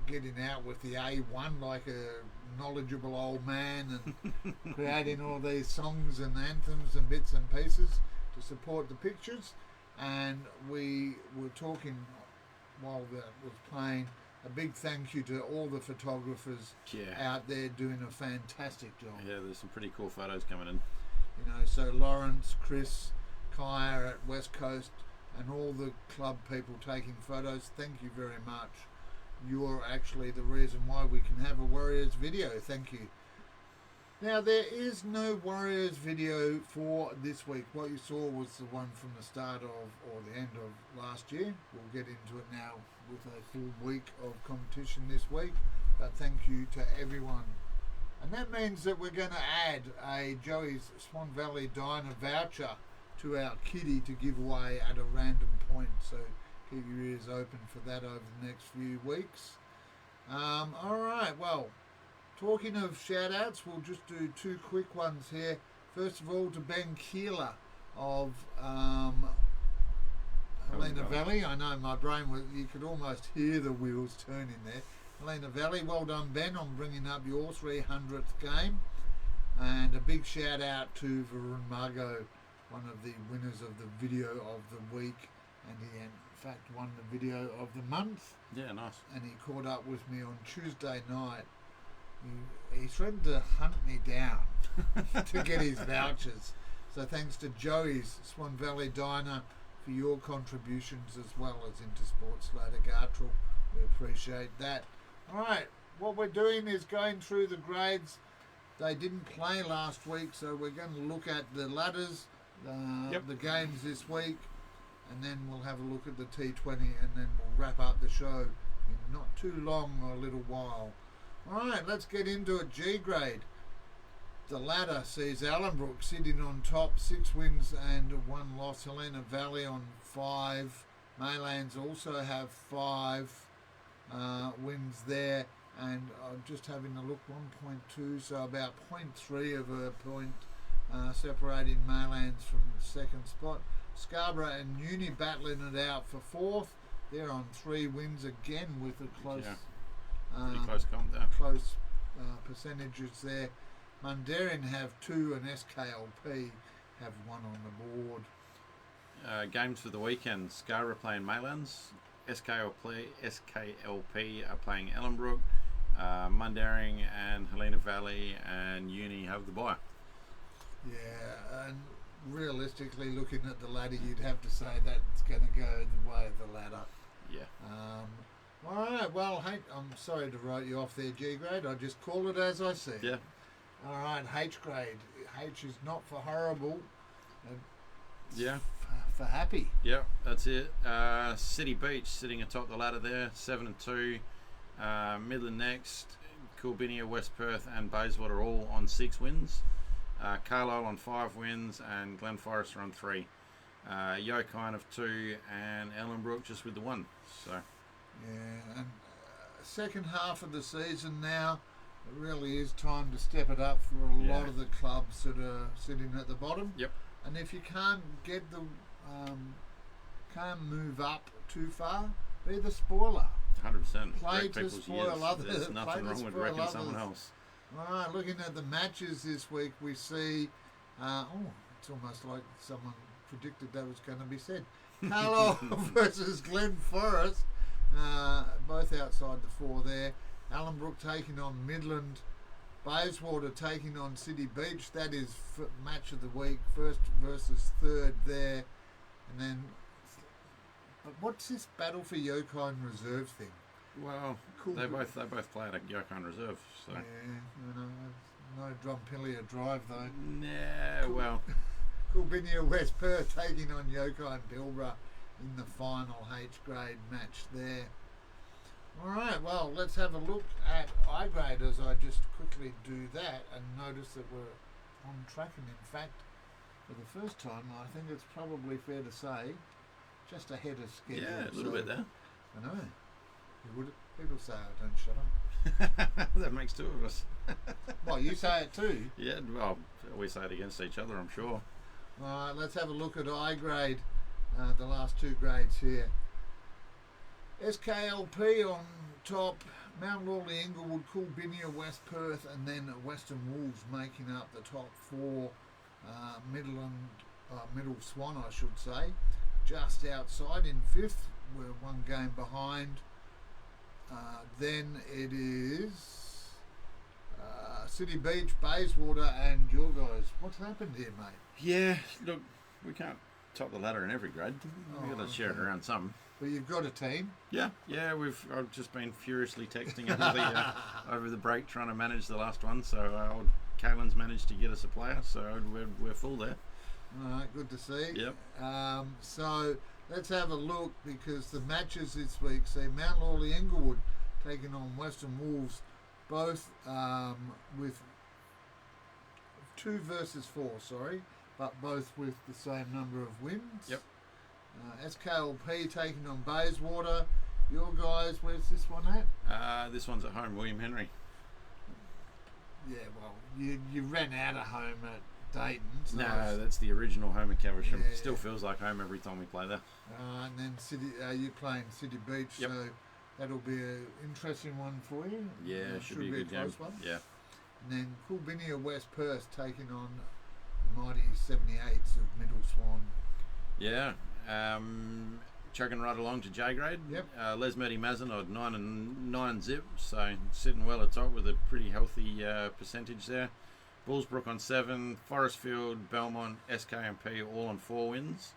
getting out with the A1 like a knowledgeable old man and creating all these songs and anthems and bits and pieces to support the pictures. And we were talking while that was playing, a big thank you to all the photographers out there doing a fantastic job. Yeah, there's some pretty cool photos coming in. You know, so Lawrence, Chris, Kaya at West Coast, and all the club people taking photos, thank you very much. You're actually the reason why we can have a Warriors video. Thank you. Now, there is no Warriors video for this week. What you saw was the one from the start of, or the end of last year. We'll get into it now with a full week of competition this week. But thank you to everyone. And that means that we're going to add a Joey's Swan Valley Diner voucher to our kitty to give away at a random point. So keep your ears open for that over the next few weeks. Alright, well, talking of shout outs, we'll just do 2 quick ones here. First of all, to Ben Keeler of Helena Valley. I know my brain was, you could almost hear the wheels turning there. Helena Valley, well done Ben on bringing up your 300th game. And a big shout out to Varun Margot, one of the winners of the video of the week, and he in fact won the video of the month. Yeah, nice. And he caught up with me on Tuesday night. He threatened to hunt me down to get his vouchers. So thanks to Joey's Swan Valley Diner for your contributions, as well as Intersport Slater Gartrell. We appreciate that. Alright, what we're doing is going through the grades. They didn't play last week, so we're going to look at the ladders, the games this week, and then we'll have a look at the T20, and then we'll wrap up the show in not too long, a little while. Alright, let's get into it. G grade. The ladder sees Allenbrook sitting on top, 6 wins and 1 loss. Helena Valley on 5. Maylands also have 5 wins there, and I'm just having a look, 1.2, so about 0.3 of a point separating Maylands from the second spot. Scarborough and Uni battling it out for 4th. They're on 3 wins again with a close, pretty close comp there. Close percentages there. Mundaring have 2 and SKLP have 1 on the board. Games for the weekend: Scarborough playing Maylands, SKLP are playing Ellenbrook, Mundaring and Helena Valley and Uni have the bye. Yeah, and realistically, looking at the ladder, you'd have to say that's going to go the way of the ladder. Yeah. All right. Well, hey, I'm sorry to write you off there, G grade. I just call it as I see. Yeah. All right, H grade. H is not for horrible. Yeah. For happy. Yeah, that's it. City Beach sitting atop the ladder there, 7-2. Midland next, Coolbinia, West Perth and Bayswater all on 6 wins. Carlisle on 5 wins and Glen Forest are on 3. Yokine of 2 and Ellenbrook just with the 1. So Yeah, and second half of the season now, it really is time to step it up for a lot of the clubs that are sitting at the bottom. Yep. And if you can't get the can't move up too far, be the spoiler. 100%. Play Wreck to people's spoil years. others. There's Play nothing to wrong with spoil wrecking others. someone else. All right, looking at the matches this week, we see. It's almost like someone predicted that was going to be said. Carlisle versus Glen Forest, both outside the 4 there. Allenbrook taking on Midland. Bayswater taking on City Beach. That is match of the week. First versus third there, and then. But what's this battle for Yokine Reserve thing? Well, Cool. they both play at a Yokine Reserve. So Yeah, no Drumpilia Drive though. nah, well, Coolbinia West Perth taking on Yokine Pilbara in the final H grade match there. All right, well, let's have a look at I grade as I just quickly do that and notice that we're on track, and in fact, for the first time, I think it's probably fair to say, just ahead of schedule. yeah, a little bit there. I know. People say I don't shut up. That makes 2 of us. Well, you say it too. Yeah, well, we say it against each other, I'm sure. All right, let's have a look at I grade, the last 2 grades here. SKLP on top, Mount Lawley, Inglewood, Coolbinia, West Perth, and then Western Wolves making up the top 4. Middle Swan, I should say, just outside in 5th. We're 1 game behind. Then it is City Beach, Bayswater, and your guys. What's happened here, mate? Yeah, look, we can't top the ladder in every grade. We've got to share it okay. around some. But you've got a team. Yeah, I've just been furiously texting over the break trying to manage the last one. So old Kaylin's managed to get us a player, so we're full there. All right, good to see. Yep. So let's have a look, because the matches this week see Mount Lawley, Inglewood taking on Western Wolves, both with 2 versus 4, but both with the same number of wins. Yep. SKLP taking on Bayswater. Your guys, where's this one at? This one's at home, William Henry. Yeah, well, you ran out of home at Dayton. So No, that's the original home at Caversham. Yeah. Still feels like home every time we play there. and then you're playing City Beach, Yep. so that'll be an interesting one for you. Yeah, should be a good close game. one. Yeah. And then Coolbinia West Perth taking on mighty 78s of Middle Swan. Yeah. Chugging right along to J grade. Yep. Les Murdy Mazenod 9 zip, so sitting well atop with a pretty healthy percentage there. Bullsbrook on 7, Forestfield, Belmont, SKMP all on 4 wins.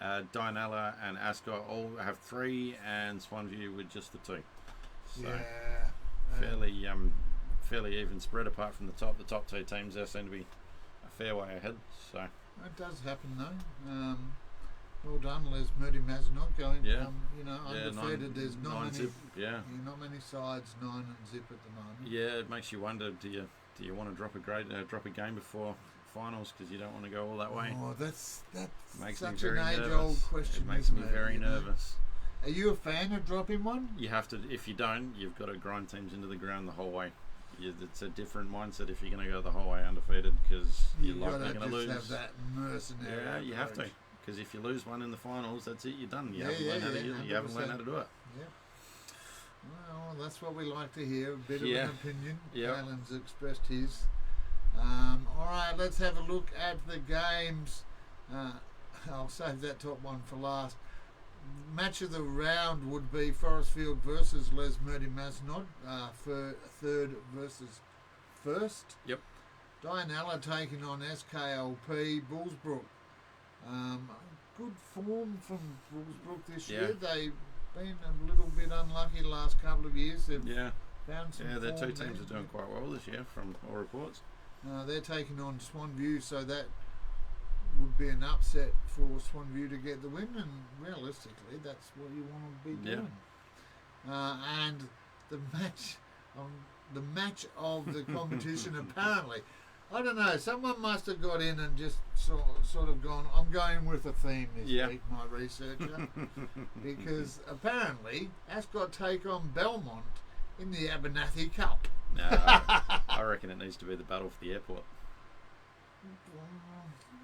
Dianella and Ascot all have 3, and Swanview with just the 2. So Yeah. fairly even spread apart from the top. The top 2 teams there seem to be a fair way ahead. So It does happen though. Well done, Les Murdy Mazenod going undefeated. There's not nine many zip. Yeah. not many sides 9 and zip at the moment. Yeah, it makes you wonder. Do you want to drop a game before finals because you don't want to go all that way? Oh, that's Makes such me very an age-old nervous. question. It makes isn't me it, very you know? nervous. Are you a fan of dropping one? You have to. If you don't, you've got to grind teams into the ground the whole way. It's a different mindset if you're going to go the whole way undefeated because you're likely going to lose. Have that mercenary. Yeah, you have to. approach. Because if you lose one in the finals, that's it. You're done. You Yeah, haven't learned how to do it. Yeah. Well, that's what we like to hear. A bit of Yeah. an opinion. Yeah. Alan's expressed his. All right, let's have a look at the games. I'll save that top one for last. Match of the round would be Forestfield versus Les Murdy Mazenod, for 3rd versus 1st. Yep. Dianella taking on SKLP. Bullsbrook Good form from Brook this Yeah. year. They've been a little bit unlucky the last couple of years. They've Yeah, found some yeah. The form two teams there. are doing quite well this year, from all reports. They're taking on Swanview, so that would be an upset for Swanview to get the win, and realistically, that's what you want to be Yeah. doing. And the match of the competition, apparently, I don't know. Someone must have got in and just sort of gone, I'm going with a theme this Yeah. week, my researcher, because apparently Ascot take on Belmont in the Abernathy Cup. No, I reckon it needs to be the battle for the airport.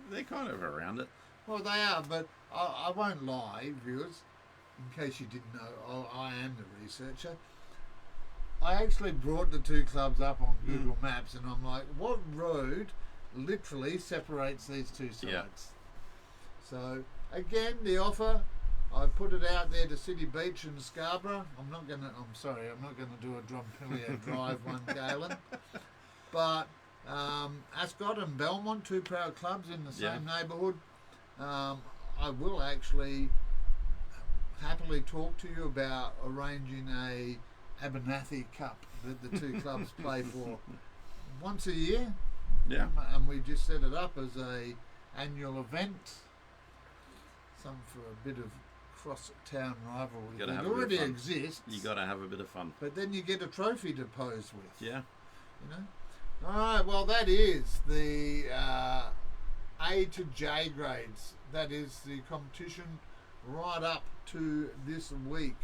They're kind of around it. Well, they are, but I won't lie, viewers, in case you didn't know, I am the researcher. I actually brought the two clubs up on Google Maps, and I'm like, what road literally separates these two sides? Yeah. So, again, the offer, I put it out there to City Beach and Scarborough. I'm not going to do a Drumpillia Drive one, Galen. But Ascot and Belmont, two proud clubs in the same neighbourhood. I will actually happily talk to you about arranging a Abernathy Cup that the two clubs play for once a year. Yeah. And we just set it up as a annual event. Some for a bit of cross-town rivalry. Gotta It have a bit of already fun. exists. You got to have a bit of fun. But then you get a trophy to pose with. Yeah. You know. All right. Well, that is the A to J grades. That is the competition right up to this week.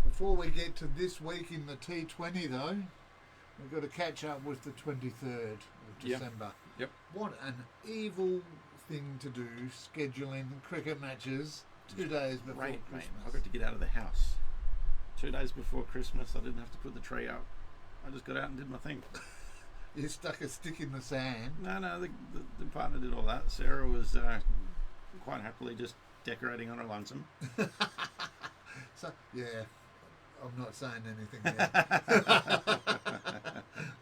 Before we get to this week in the T20, though, we've got to catch up with the 23rd of Yep. December. Yep. What an evil thing to do, scheduling cricket matches 2 days before Great, mate. Christmas. I got to get out of the house 2 days before Christmas. I didn't have to put the tree up. I just got out and did my thing. You stuck a stick in the sand. No, the partner did all that. Sarah was quite happily just decorating on her lonesome. So, yeah, I'm not saying anything there.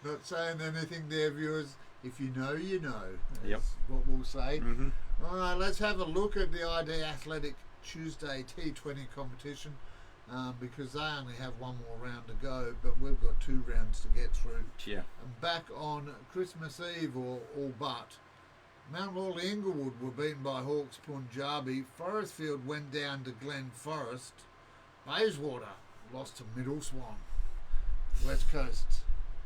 Not saying anything there, viewers. If you know, you know. That's Yep. what we'll say. Mm-hmm. All right, let's have a look at the ID Athletic Tuesday T20 competition because they only have one more round to go, but we've got 2 rounds to get through. Yeah. And back on Christmas Eve, or all but, Mount Lawley Inglewood were beaten by Hawke's Punjabi. Forestfield went down to Glen Forest. Bayswater lost to Middle Swan. West Coast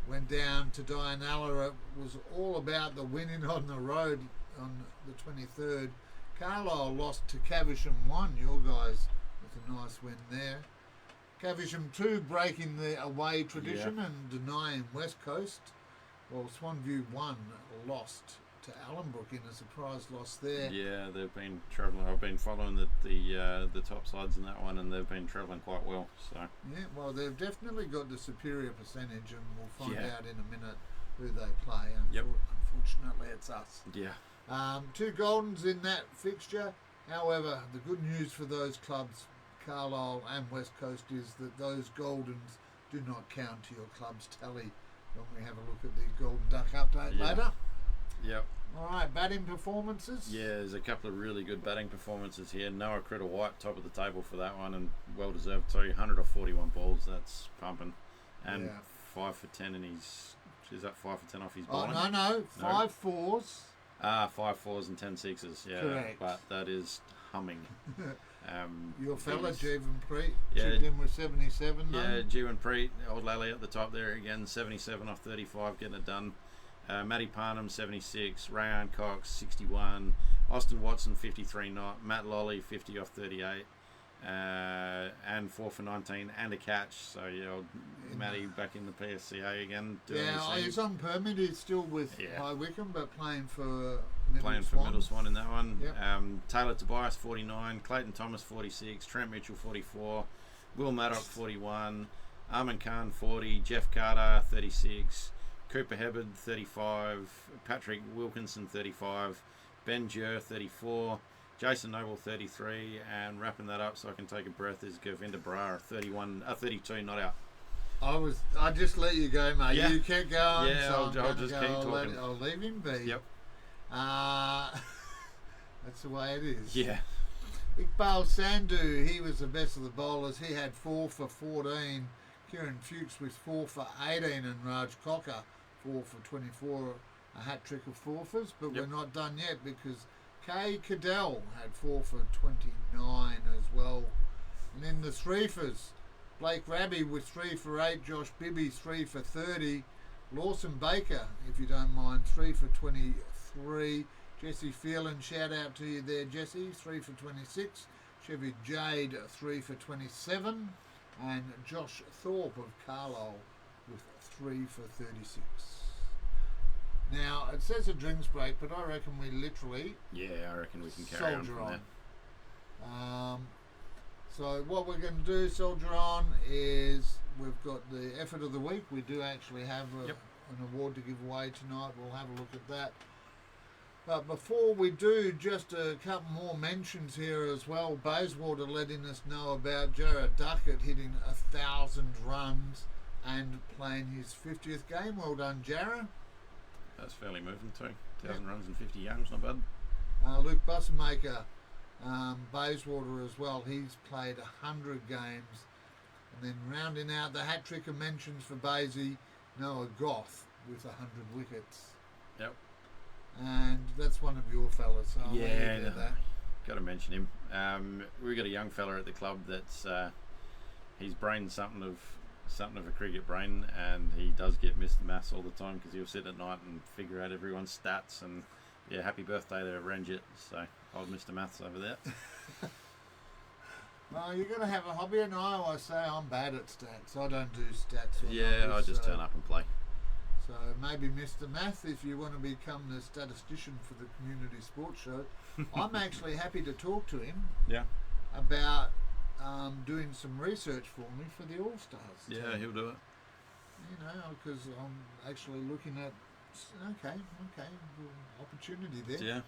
went down to Dianella. It was all about the winning on the road on the 23rd. Carlisle lost to Caversham 1. Your guys with a nice win there. Caversham 2 breaking the away tradition and denying West Coast. While Swanview 1 lost to Allenbrook in a surprise loss there. Yeah, they've been travelling. I've been following the top sides in that one, and they've been travelling quite well. So Yeah, well, they've definitely got the superior percentage, and we'll find Yeah. out in a minute who they play. Yep. Unfortunately, it's us. yeah, 2 Goldens in that fixture. However, the good news for those clubs, Carlisle and West Coast, is that those Goldens do not count to your club's tally when we have a look at the Golden Duck update Yeah. later. yep. All right, batting performances. Yeah, there's a couple of really good batting performances here. Noah Critter-White, top of the table for that one, and well deserved too. 141 balls, that's pumping, and Yeah. 5 for 10 in his. Is that 5 for 10 off his Oh, bowling? no, 5 fours. 5 fours and 10 sixes. Yeah, Correct. but that is humming. Your fella, he's- Jeevan Preet, Yeah. chipped in with 77. Yeah, though. Jew and Preet, old Lally at the top there again, 77 off 35, getting it done. Matty Parnham, 76. Rayan Cox, 61. Austin Watson, 53 not. Matt Lolly, 50 off 38. And 4 for 19 and a catch. So, yeah, old Matty back in the PSCA again. Doing his Yeah, thing. he's on permit. He's still with Yeah. High Wycombe, but playing for Middle Playing Swan. for Middle Swan in that one. Yep. Taylor Tobias, 49. Clayton Thomas, 46. Trent Mitchell, 44. Will Maddock, 41. Armin Khan, 40. Jeff Carter, 36. Cooper Hebbard, 35. Patrick Wilkinson, 35. Ben Jur, 34. Jason Noble, 33. And wrapping that up so I can take a breath is Govinda Brar, 32, not out. I just let you go, mate. Yeah. You kept going. Yeah, so I'll I'm gonna just go, keep talking. I'll leave him be. Yep. That's the way it is. Yeah. Iqbal Sandhu, he was the best of the bowlers. He had 4 for 14. Kieran Fuchs was 4 for 18, and Raj Cocker 4 for 24. A hat trick of fourfers, but Yep. we're not done yet because Kay Cadell had 4 for 29 as well. And in the threefers, Blake Rabby was 3 for 8. Josh Bibby 3 for 30. Lawson Baker, if you don't mind, 3 for 23. Jesse Phelan, shout out to you there, Jesse, 3 for 26. Chevy Jade, 3 for 27. And Josh Thorpe of Carlisle with 3 for 36. Now, it says a drinks break, but I reckon we literally Yeah, I reckon we can carry on soldier from on. there. So what we're going to do, soldier on, is we've got the effort of the week. We do actually have Yep. an award to give away tonight. We'll have a look at that. But before we do, just a couple more mentions here as well. Bayswater letting us know about Jarrod Duckett hitting 1,000 runs and playing his 50th game. Well done, Jarrod. That's fairly moving too. 1,000 runs in 50 games, not bad. Luke Busselmaker, Bayswater as well. He's played 100 games. And then rounding out the hat trick of mentions for Basie, Noah Goff with 100 wickets. Yep. And that's one of your fellas. So I'll let you do that. Got to mention him. We've got a young fella at the club that's he's brained something of a cricket brain, and he does get Mr. Maths all the time because he'll sit at night and figure out everyone's stats. And yeah, happy birthday to Ranjit. So old Mr. Maths over there. Well, you're going to have a hobby, and I always say I'm bad at stats. I don't do stats. Or Yeah, numbers, I just turn up and play. So maybe Mr. Math, if you want to become the statistician for the community sports show, I'm actually happy to talk to him Yeah. about doing some research for me for the All-Stars. Yeah, he'll do it. You know, because I'm actually looking at, okay, opportunity there. Yeah.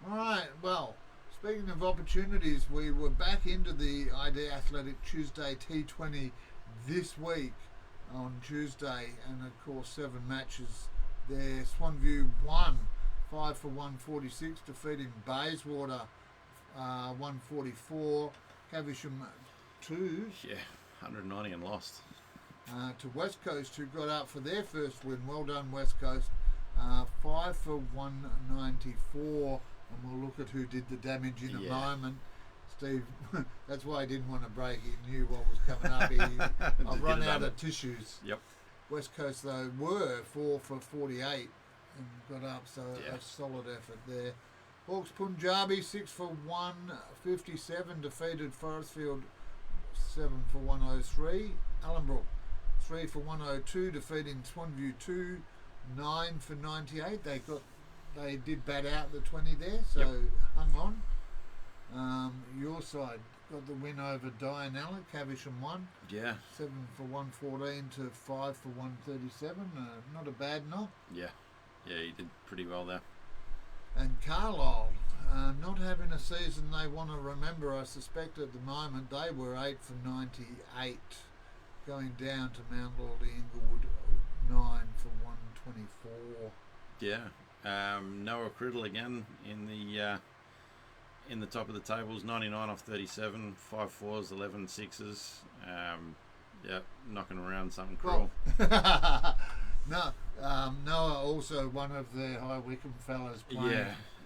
All right, well, speaking of opportunities, we were back into the ID Athletic Tuesday T20 this week on Tuesday, and of course 7 matches there. Swanview won 5 for 146, defeating Bayswater 144. Caversham 2 Yeah, 190 and lost. to West Coast, who got up for their first win. Well done, West Coast. 5 for 194, and we'll look at who did the damage in a moment. Steve, that's why he didn't want to break. He knew what was coming up. I've run out of tissues. Yep. West Coast, though, were 4 for 48 and got up, so Yeah. a solid effort there. Hawks Punjabi 6 for 157, defeated Forestfield 7 for 103. Allenbrook 3 for 102, defeating Swanview 2 9 for 98. They did bat out the 20 there, so Yep. hung on. Your side got the win over Dianella. Caversham 1. Yeah. 7 for 114 to 5 for 137. Not a bad knock. Yeah. Yeah, he did pretty well there. And Carlisle, not having a season they want to remember, I suspect at the moment. They were 8 for 98, going down to Mount Lawley Inglewood 9 for 124. Yeah. Noah Criddle again in the top of the tables, 99 off 37, 5 fours, 11 sixes. Yeah, knocking around something cruel. No, Noah also one of the High Wycombe fellas playing.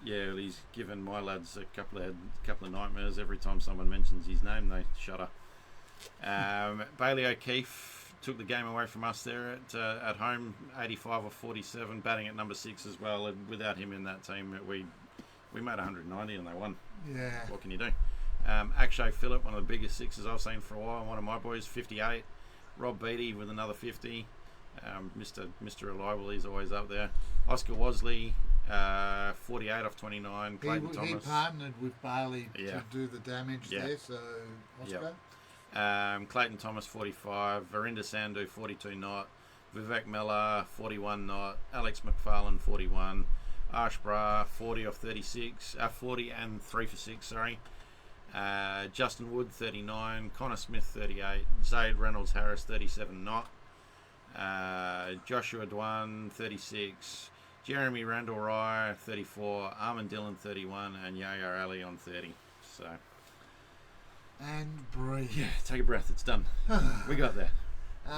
Yeah. Well, he's given my lads a couple of nightmares every time someone mentions his name. They shudder. Bailey O'Keefe took the game away from us there at home, 85 or 47, batting at number 6 as well. And without him in that team, we made 190 and they won. Yeah. What can you do? Akshay Phillip, one of the biggest sixes I've seen for a while. One of my boys, 58. Rob Beattie with another 50. Mr. Reliable, he's always up there. Oscar Wasley, 48 off 29. Clayton Thomas. He partnered with Bailey Yeah. to do the damage there, so Oscar. Clayton Thomas, 45. Verinder Sandhu, 42 not. Vivek Miller, 41 not. Alex McFarlane, 41. Ash Bra, 40 off 36. 40 and 3 for 6, sorry. Justin Wood, 39. Connor Smith, 38. Zaid Reynolds Harris, 37 not. Joshua Dwan, 36. Jeremy Randall Rye 34, Armin Dillon 31, and Yaya Ali on 30. So And breathe. yeah, take a breath. It's done. We got there.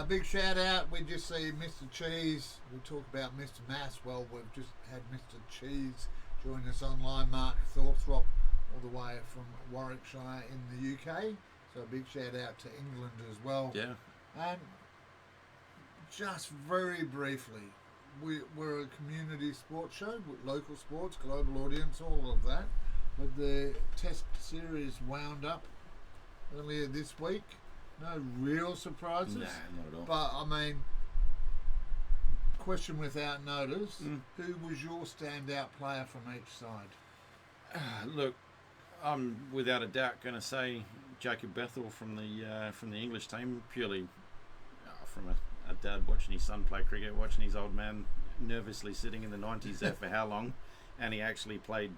Big shout out. We just see Mr. Cheese. We talk about Mr. Mass. Well, we've just had Mr. Cheese join us online. Mark Thorthrop, all the way from Warwickshire in the UK. So a big shout out to England as well. Yeah. And just very briefly, we're a community sports show with local sports, global audience, all of that. But the test series wound up earlier this week. No real surprises. Nah, not at all. But I mean, question without notice: who was your standout player from each side? Look, I'm without a doubt going to say Jacob Bethel from the English team, purely from a dad watching his son play cricket, watching his old man nervously sitting in the 90s there for how long, and he actually played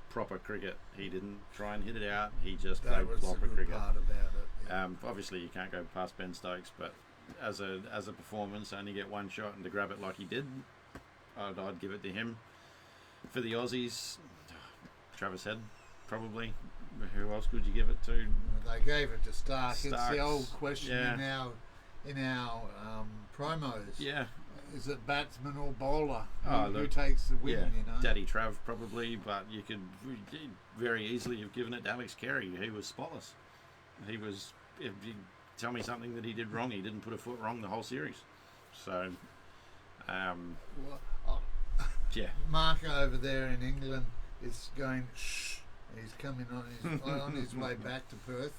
proper cricket. He didn't try and hit it out. He just That played was the proper good cricket. part about it. Yeah. Obviously, you can't go past Ben Stokes, but as a performance, only get one shot and to grab it like he did, I'd give it to him. For the Aussies, Travis Head, probably. Who else could you give it to? They gave it to Stark. It's the Starks, old question yeah. in our promos. Yeah. Is it batsman or bowler? Oh, Who look, takes the win? Yeah, You know, Daddy Trav probably, but you could very easily have given it to Alex Carey. He was spotless. He was. If you tell me something that he did wrong, he didn't put a foot wrong the whole series. So, yeah. Mark over there in England is going shh. He's coming on his way back to Perth,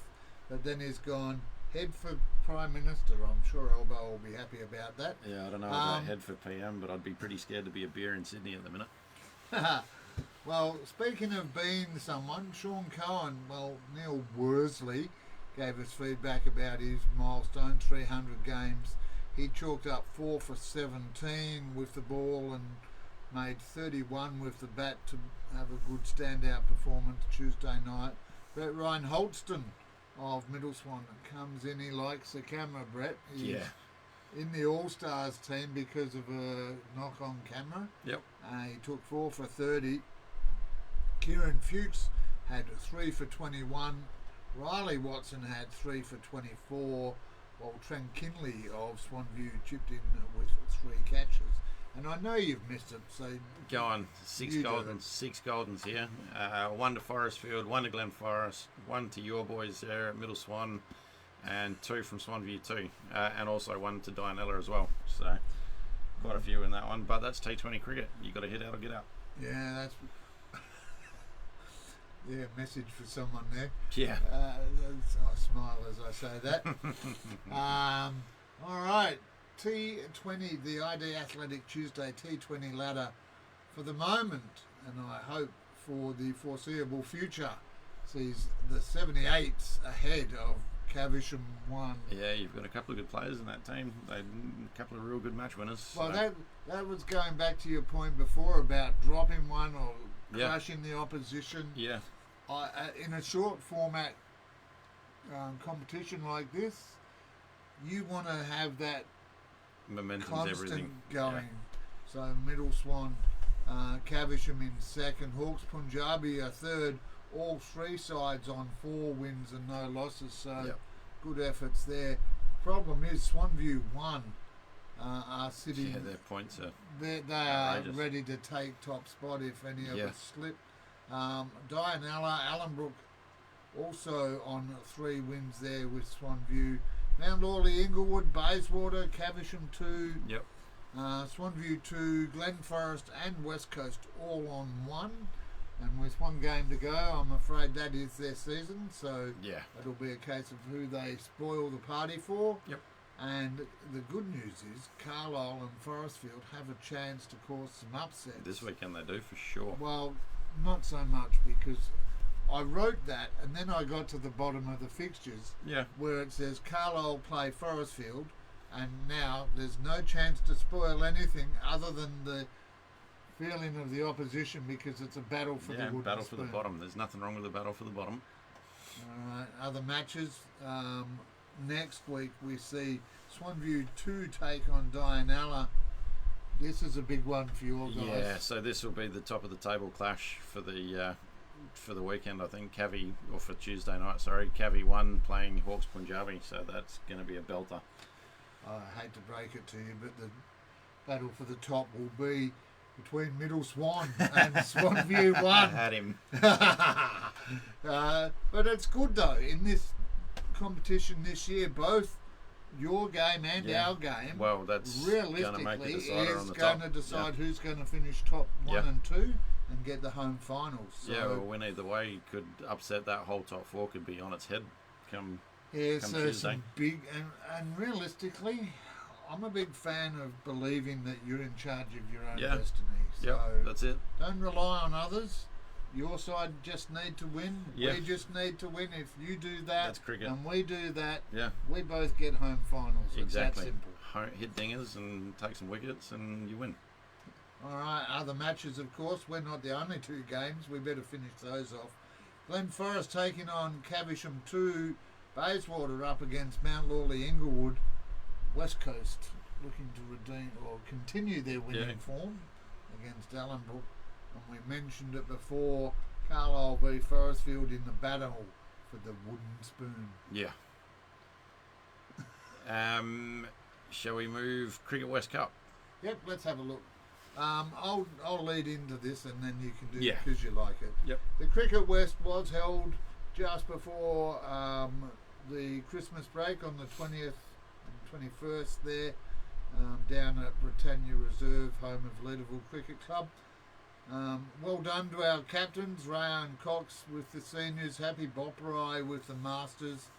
but then he's gone head for Prime Minister. I'm sure Elbow will be happy about that. Yeah, I don't know about head for PM, but I'd be pretty scared to be a beer in Sydney at the minute. Well, speaking of being someone, Sean Cohen, Neil Worsley gave us feedback about his milestone, 300 games. He chalked up 4 for 17 with the ball and made 31 with the bat to have a good standout performance Tuesday night. Brett Ryan Holston of Middle Swan comes in. He likes the camera, Brett. He's in the All-Stars team because of a knock on camera. Yep. He took 4 for 30. Kieran Fuchs had 3 for 21. Riley Watson had 3 for 24. While Trent Kinley of Swanview chipped in with 3 catches. And I know you've missed it, so go on. 6 Goldens here. 1 to Forestfield, 1 to Glen Forest, 1 to your boys there at Middle Swan, and 2 from Swanview too, and also 1 to Dianella as well. So quite a few in that one, but that's T20 cricket. You got to hit out or get out. yeah, that's message for someone there. Yeah. I smile as I say that. All right, T20, the ID Athletic Tuesday T20 ladder for the moment, and I hope for the foreseeable future, sees the 78s ahead of Caversham 1. Yeah, you've got a couple of good players in that team. A couple of real good match winners. Well, so. that was going back to your point before about dropping one or crushing the opposition. Yeah. In a short format competition like this, you want to have that Momentum's constant everything. going. Yeah. So Middle Swan, Caversham in second, Hawks Punjabi are third. All 3 sides on 4 wins and no losses. So good efforts there. Problem is Swanview 1 are sitting. Yeah, their points are. They are ready to take top spot if any of us slip. Dianella, Allenbrook also on 3 wins there with Swanview. Mount Lawley, Inglewood, Bayswater, Caversham 2. Yep. Swanview 2, Glen Forest and West Coast all on 1. And with 1 game to go, I'm afraid that is their season. So it'll be a case of who they spoil the party for. Yep. And the good news is Carlisle and Forestfield have a chance to cause some upsets. This weekend they do for sure. Well, not so much, because I wrote that and then I got to the bottom of the fixtures where it says Carlisle play Forestfield, and now there's no chance to spoil anything other than the feeling of the opposition, because it's a battle for the wooden battle spoon. for the bottom. There's nothing wrong with the battle for the bottom. Other matches, next week we see Swanview 2 take on Dianella. This is a big one for your guys. Yeah, so this will be the top of the table clash for the weekend, I think. Or for Tuesday night, sorry. Cavi 1 playing Hawks Punjabi, so that's going to be a belter. I hate to break it to you, but the battle for the top will be between Middle Swan and Swanview 1. I had him. But it's good though, in this competition this year, both your game and our game, Well, that's going to make realistically the decider on is the going top. to decide Yeah. who's going to finish top 1 Yeah. and 2 and get the home finals. So, Yeah, well, win either way could upset that whole top 4, could be on its head come yeah, come so Tuesday. some big and realistically, I'm a big fan of believing that you're in charge of your own Yeah. destiny. So Yep, that's it. don't rely on others. Your side just need to win. Yeah. We just need to win. If you do that That's cricket. and we do that, Yeah, we both get home finals. It's that exactly. simple. Hit dingers and take some wickets and you win. All right, other matches, of course. We're not the only 2 games. We better finish those off. Glen Forest taking on Caversham 2. Bayswater up against Mount Lawley Inglewood. West Coast looking to redeem or continue their winning form against Allenbrook. And we mentioned it before, Carlisle v Forestfield in the battle for the wooden spoon. Yeah. Shall we move Cricket West Cup? Yep, let's have a look. I'll lead into this and then you can do Yeah. it because you like it. Yep. The Cricket West was held just before the Christmas break on the 20th and 21st there, down at Britannia Reserve, home of Leederville Cricket Club. Well done to our captains, Rayan Cox with the seniors, Happy Bopperai with the Masters,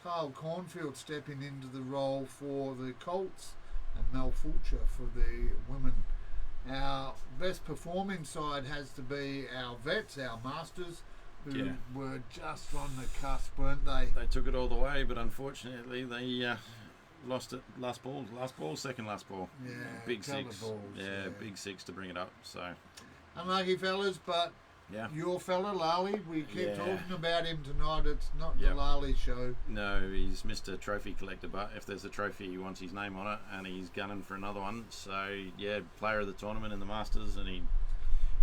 Kyle Cornfield stepping into the role for the Colts, and Mel Fulcher for the women. Our best performing side has to be our vets, our Masters, who were just on the cusp, weren't they? They took it all the way, but unfortunately they lost it second last ball. Yeah, Big couple 6. of balls, yeah, big 6 to bring it up. So unlucky fellas, but yeah. your fella Lally, we keep Yeah. talking about him tonight. It's not Yep. the Lally show. No, he's Mr. Trophy Collector, but if there's a trophy, he wants his name on it, and he's gunning for another one. So, yeah, player of the tournament in the Masters, and he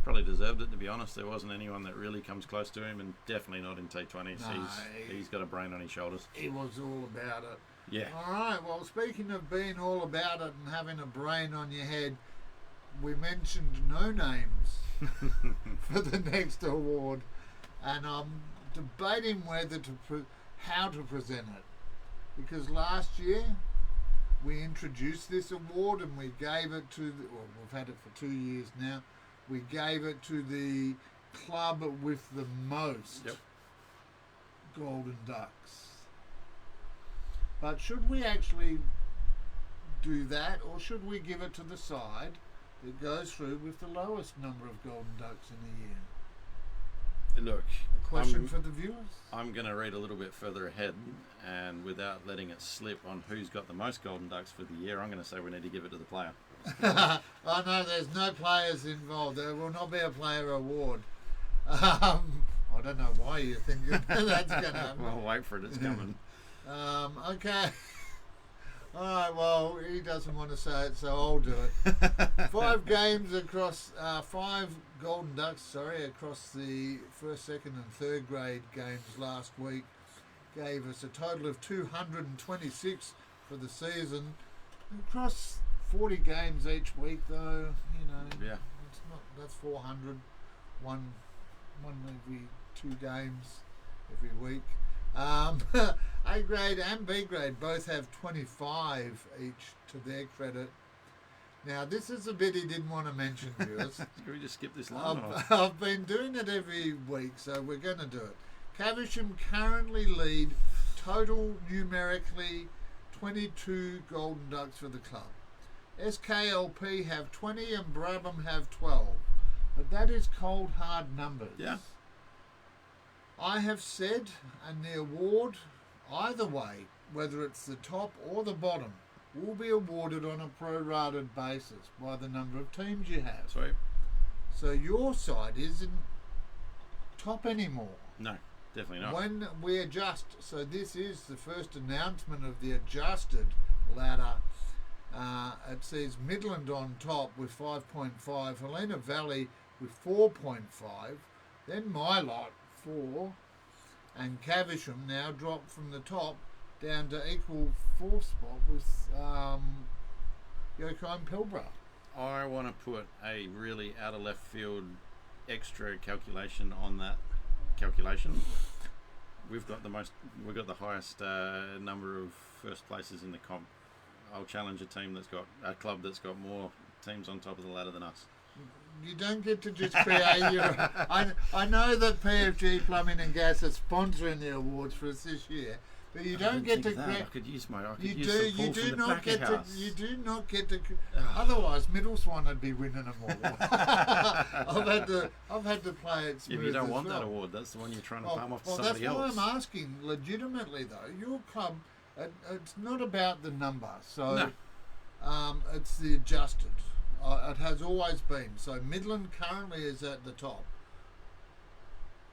probably deserved it, to be honest. There wasn't anyone that really comes close to him, and definitely not in T20s. No, He's got a brain on his shoulders. He was all about it. Yeah. All right, well, speaking of being all about it and having a brain on your head, we mentioned no names for the next award, and I'm debating how to present it, because last year we introduced this award and we gave it to we've had it for 2 years now. We gave it to the club with the most golden ducks. But should we actually do that, or should we give it to the side that goes through with the lowest number of golden ducks in a year? Look, A question for the viewers? I'm going to read a little bit further ahead, and without letting it slip on who's got the most golden ducks for the year, I'm going to say we need to give it to the player. Oh no, there's no players involved. There will not be a player award. I don't know why you think that's going to happen. Well, wait for it, it's coming. Okay. All right, well, he doesn't want to say it, so I'll do it. 5 games across, 5 golden ducks, across the first, second and third grade games last week. Gave us a total of 226 for the season. Across 40 games each week, though, Yeah. it's not, that's 400, one every 2 games every week. A grade and B grade both have 25 each to their credit. Now, this is a bit he didn't want to mention, viewers. Can we just skip this line? or- I've been doing it every week, so we're going to do it. Caversham currently lead total numerically 22 golden ducks for the club. SKLP have 20 and Brabham have 12. But that is cold hard numbers. Yeah. I have said, and the award, either way, whether it's the top or the bottom, will be awarded on a prorated basis by the number of teams you have. Sweet. So your side isn't top anymore. No, definitely not. When we adjust, so this is the first announcement of the adjusted ladder. It sees Midland on top with 5.5, Helena Valley with 4.5, then my lot 4, and Caversham now dropped from the top down to equal 4th spot with Yokai and Pilbara. I want to put a really out of left field extra calculation on that calculation. We've got the highest number of first places in the comp. I'll challenge a club that's got more teams on top of the ladder than us. You don't get to just create your... I know that PFG Plumbing and Gas are sponsoring the awards for us this year, but you don't get to... I could use some pull You from do the not back get of to. house. You do not get to. Otherwise, Middle Swan would be winning them all. I've had to play it smooth. If you don't as want well. that award, that's the one you're trying to palm off to Well, somebody that's else. why I'm asking. Legitimately, though, your club, it's not about the number. So, it's the adjusted. It has always been. So Midland currently is at the top.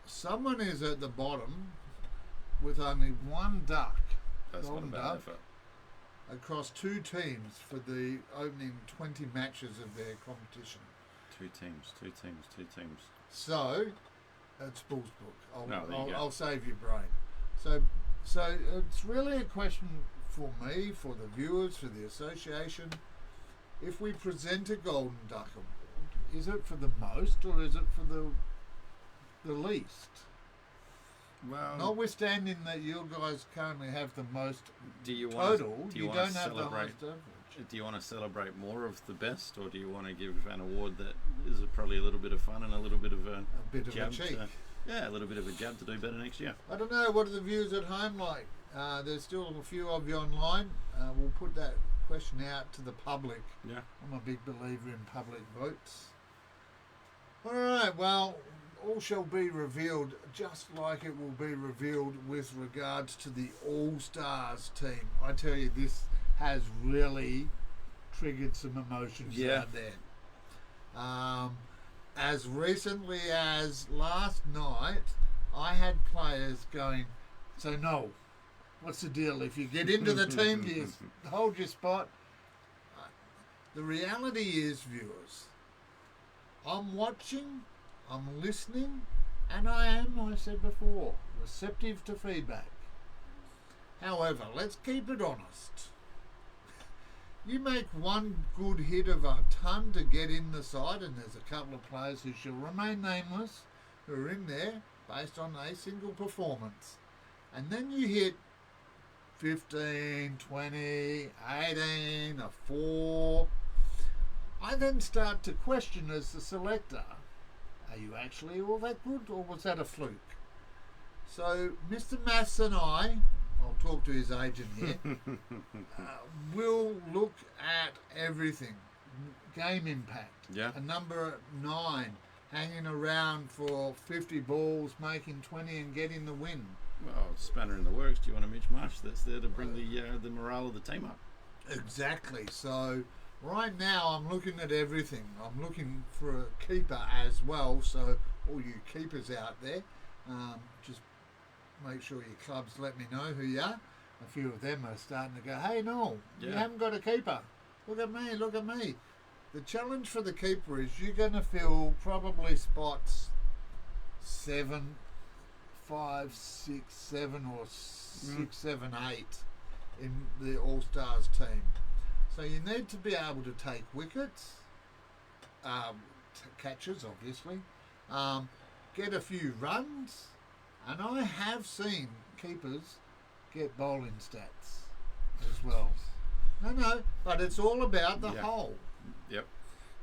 Someone is at the bottom with only one duck. That's not a Golden bad duck. effort. Across 2 teams for the opening 20 matches of their competition. Two teams. So, it's Bull's book. No, there you go. I'll save your brain. So it's really a question for me, for the viewers, for the association. If we present a Golden Duck Award, is it for the most or is it for the least? Well, Notwithstanding that you guys currently have the most do you total, want you to don't have the celebrate? highest average. Do you want to celebrate more of the best, or do you want to give an award that is probably a little bit of fun and a little bit of a bit of a jab cheek. a little bit of a jab to do better next year? I don't know, what are the views at home like? There's still a few of you online. We'll put that question out to the public. Yeah. I'm a big believer in public votes. All right, well, all shall be revealed, just like it will be revealed with regards to the All-Stars team. I tell you, this has really triggered some emotions out there. As recently as last night, I had players going, so Noel, what's the deal? If you get into the team, do you hold your spot? The reality is, viewers, I'm watching, I'm listening, and I am, I said before, receptive to feedback. However, let's keep it honest. You make one good hit of a ton to get in the side, and there's a couple of players who shall remain nameless who are in there based on a single performance. And then you hit 15, 20, 18, a 4. I then start to question as the selector, are you actually all that good, or was that a fluke? So Mr. Maths and I'll talk to his agent here, we'll look at everything. Game impact, a number 9, hanging around for 50 balls, making 20 and getting the win. Well, spanner in the works. Do you want a Mitch Marsh that's there to bring the morale of the team up? Exactly. So right now I'm looking at everything. I'm looking for a keeper as well. So all you keepers out there, just make sure your clubs let me know who you are. A few of them are starting to go, hey, no, you haven't got a keeper. Look at me, look at me. The challenge for the keeper is you're going to fill probably spots 7, 5, 6, 7 or 6, 7, 8 in the All-Stars team. So you need to be able to take wickets, catches obviously, get a few runs, and I have seen keepers get bowling stats as well. No, but it's all about the whole. Yep.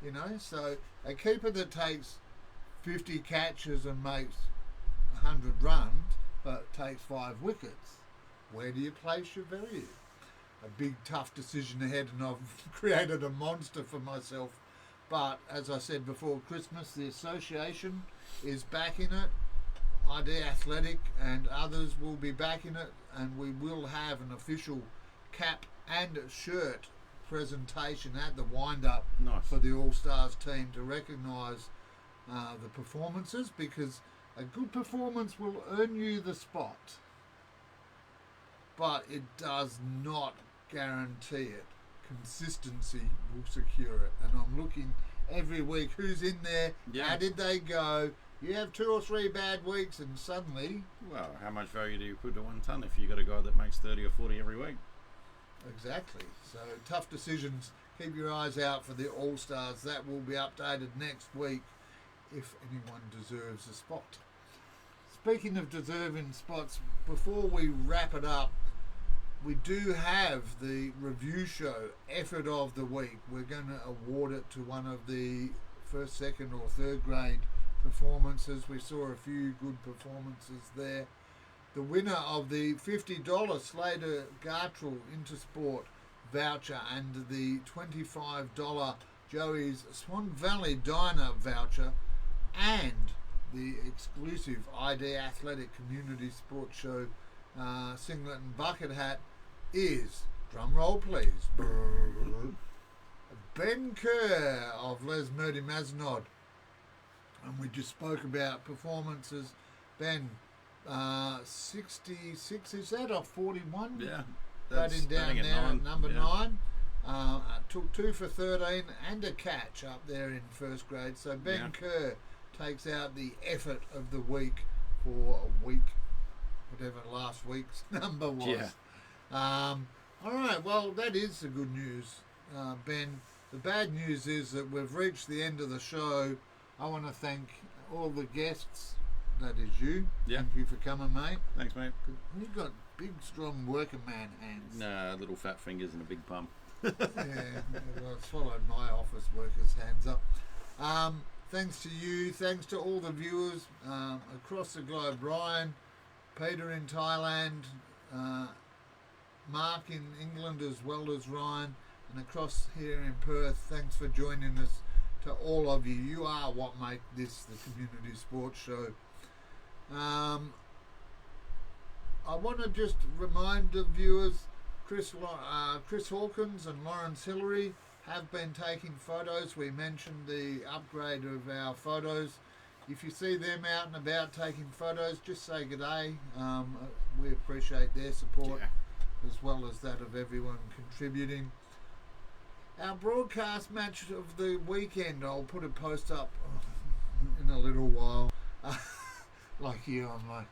You know, so a keeper that takes 50 catches and makes 100 runs, but takes 5 wickets, where do you place your value? A big tough decision ahead, and I've created a monster for myself. But as I said before Christmas, the association is backing it. ID Athletic and others will be backing it, and we will have an official cap and shirt presentation at the wind-up for the All-Stars team to recognise the performances, because a good performance will earn you the spot, but it does not guarantee it, consistency will secure it. And I'm looking every week who's in there, how did they go. You have 2 or 3 bad weeks and suddenly... Well, how much value do you put to 1 tonne if you got a guy that makes 30 or 40 every week? Exactly. So tough decisions. Keep your eyes out for the All-Stars. That will be updated next week if anyone deserves a spot. Speaking of deserving spots, before we wrap it up, we do have the review show effort of the week. We're going to award it to one of the first, second or third grade performances. We saw a few good performances there. The winner of the $50 Slater Gartrell Intersport voucher and the $25 Joey's Swan Valley Diner voucher and the exclusive ID Athletic Community Sports Show singlet and bucket hat is, drum roll please, Ben Kerr of Les Murdy Mazenod. And we just spoke about performances. Ben, 66 is that, or 41? Yeah. Batting down at there at number 9. Took 2 for 13 and a catch up there in first grade. So Ben Kerr takes out the effort of the week for a week, whatever last week's number was. Yeah. All right, well, that is the good news, Ben. The bad news is that we've reached the end of the show. I want to thank all the guests. That is you. Yeah. Thank you for coming, mate. Thanks, mate. You've got big, strong working man hands. Nah, little fat fingers and a big bum. Yeah, well, I swallowed my office workers' hands up. Thanks to you. Thanks to all the viewers across the globe. Ryan, Peter in Thailand, Mark in England as well as Ryan, and across here in Perth. Thanks for joining us. To all of you, you are what make this the Community Sports Show. I want to just remind the viewers, Chris Hawkins and Lawrence Hillary have been taking photos. We mentioned the upgrade of our photos. If you see them out and about taking photos, just say good day. We appreciate their support as well as that of everyone contributing. Our broadcast match of the weekend, I'll put a post up in a little while. Like you, I'm like...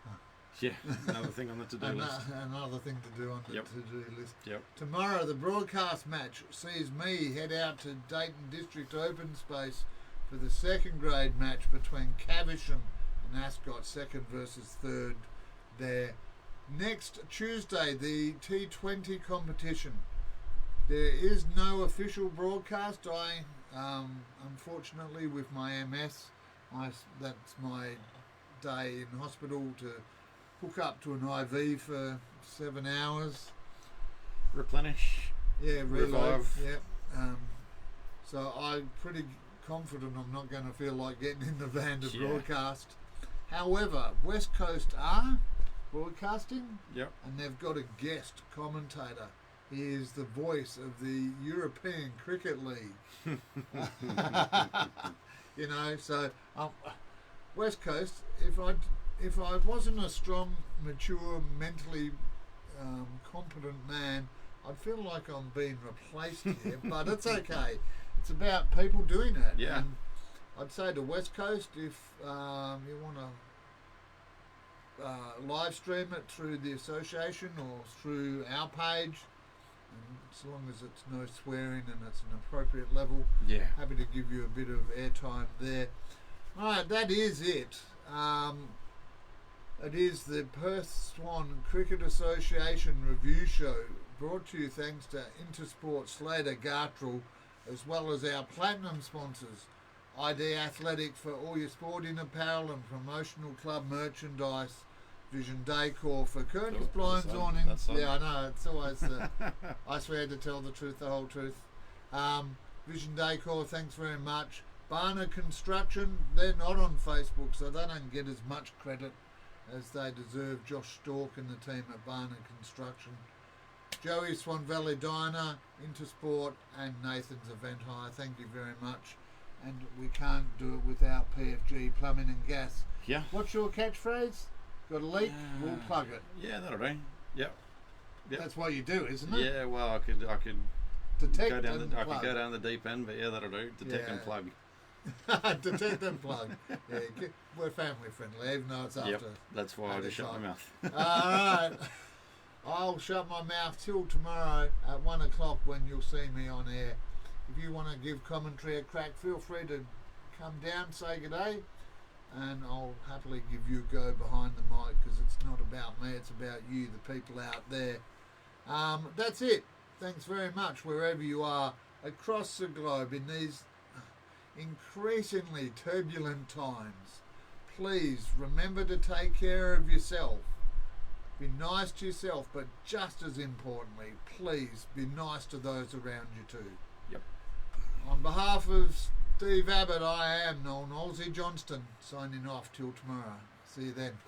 Yeah, another thing on the to-do list. Another thing to do on the to-do list. Yep. Tomorrow, the broadcast match sees me head out to Dayton District Open Space for the second grade match between Caversham and Ascot, second versus third there. Next Tuesday, the T20 competition. There is no official broadcast. I, unfortunately, with my MS, that's my day in hospital to hook up to an IV for 7 hours. Replenish. Yeah, reload. Revive. Yeah. So I'm pretty confident I'm not going to feel like getting in the van to broadcast. However, West Coast are broadcasting. Yep. And they've got a guest commentator. He is the voice of the European Cricket League. You know, so West Coast, if I wasn't a strong, mature, mentally competent man, I'd feel like I'm being replaced here, but it's okay. It's about people doing it. Yeah. And I'd say to West Coast, if you want to live stream it through the association or through our page, and as long as it's no swearing and it's an appropriate level, happy to give you a bit of airtime there. Alright, that is it. It is the Perth Swan Cricket Association review show, brought to you thanks to Intersport Slater Gartrell, as well as our platinum sponsors, ID Athletic for all your sporting apparel and promotional club merchandise, Vision Decor for curtains, blinds, awnings. Yeah, I know, it's always I swear to tell the truth, the whole truth. Vision Decor, thanks very much. Barner Construction, they're not on Facebook, so they don't get as much credit as they deserve. Josh Stork and the team at Barner Construction. Joey Swan Valley Diner, Intersport, and Nathan's Event Hire, thank you very much. And we can't do it without PFG Plumbing and Gas. Yeah. What's your catchphrase? Got a leak? We'll plug it. Yeah, that'll do. Yep. That's what you do, isn't it? Yeah, well, I could Detect go down and I plug. could go down the deep end, but yeah, that'll do. Detect and Yeah. plug. Detect and plug. Yeah, we're family friendly, even though it's after. Yep, that's why I at just the shut my time. mouth. Alright. I'll shut my mouth till tomorrow at 1 o'clock when you'll see me on air. If you want to give commentary a crack, feel free to come down, say good day, and I'll happily give you a go behind the mic, because it's not about me, it's about you, the people out there. That's it. Thanks very much wherever you are across the globe in these increasingly turbulent times. Please remember to take care of yourself. Be nice to yourself, but just as importantly, please be nice to those around you too. Yep. On behalf of Steve Abbott, I am Noel Nosey Johnston, signing off till tomorrow. See you then.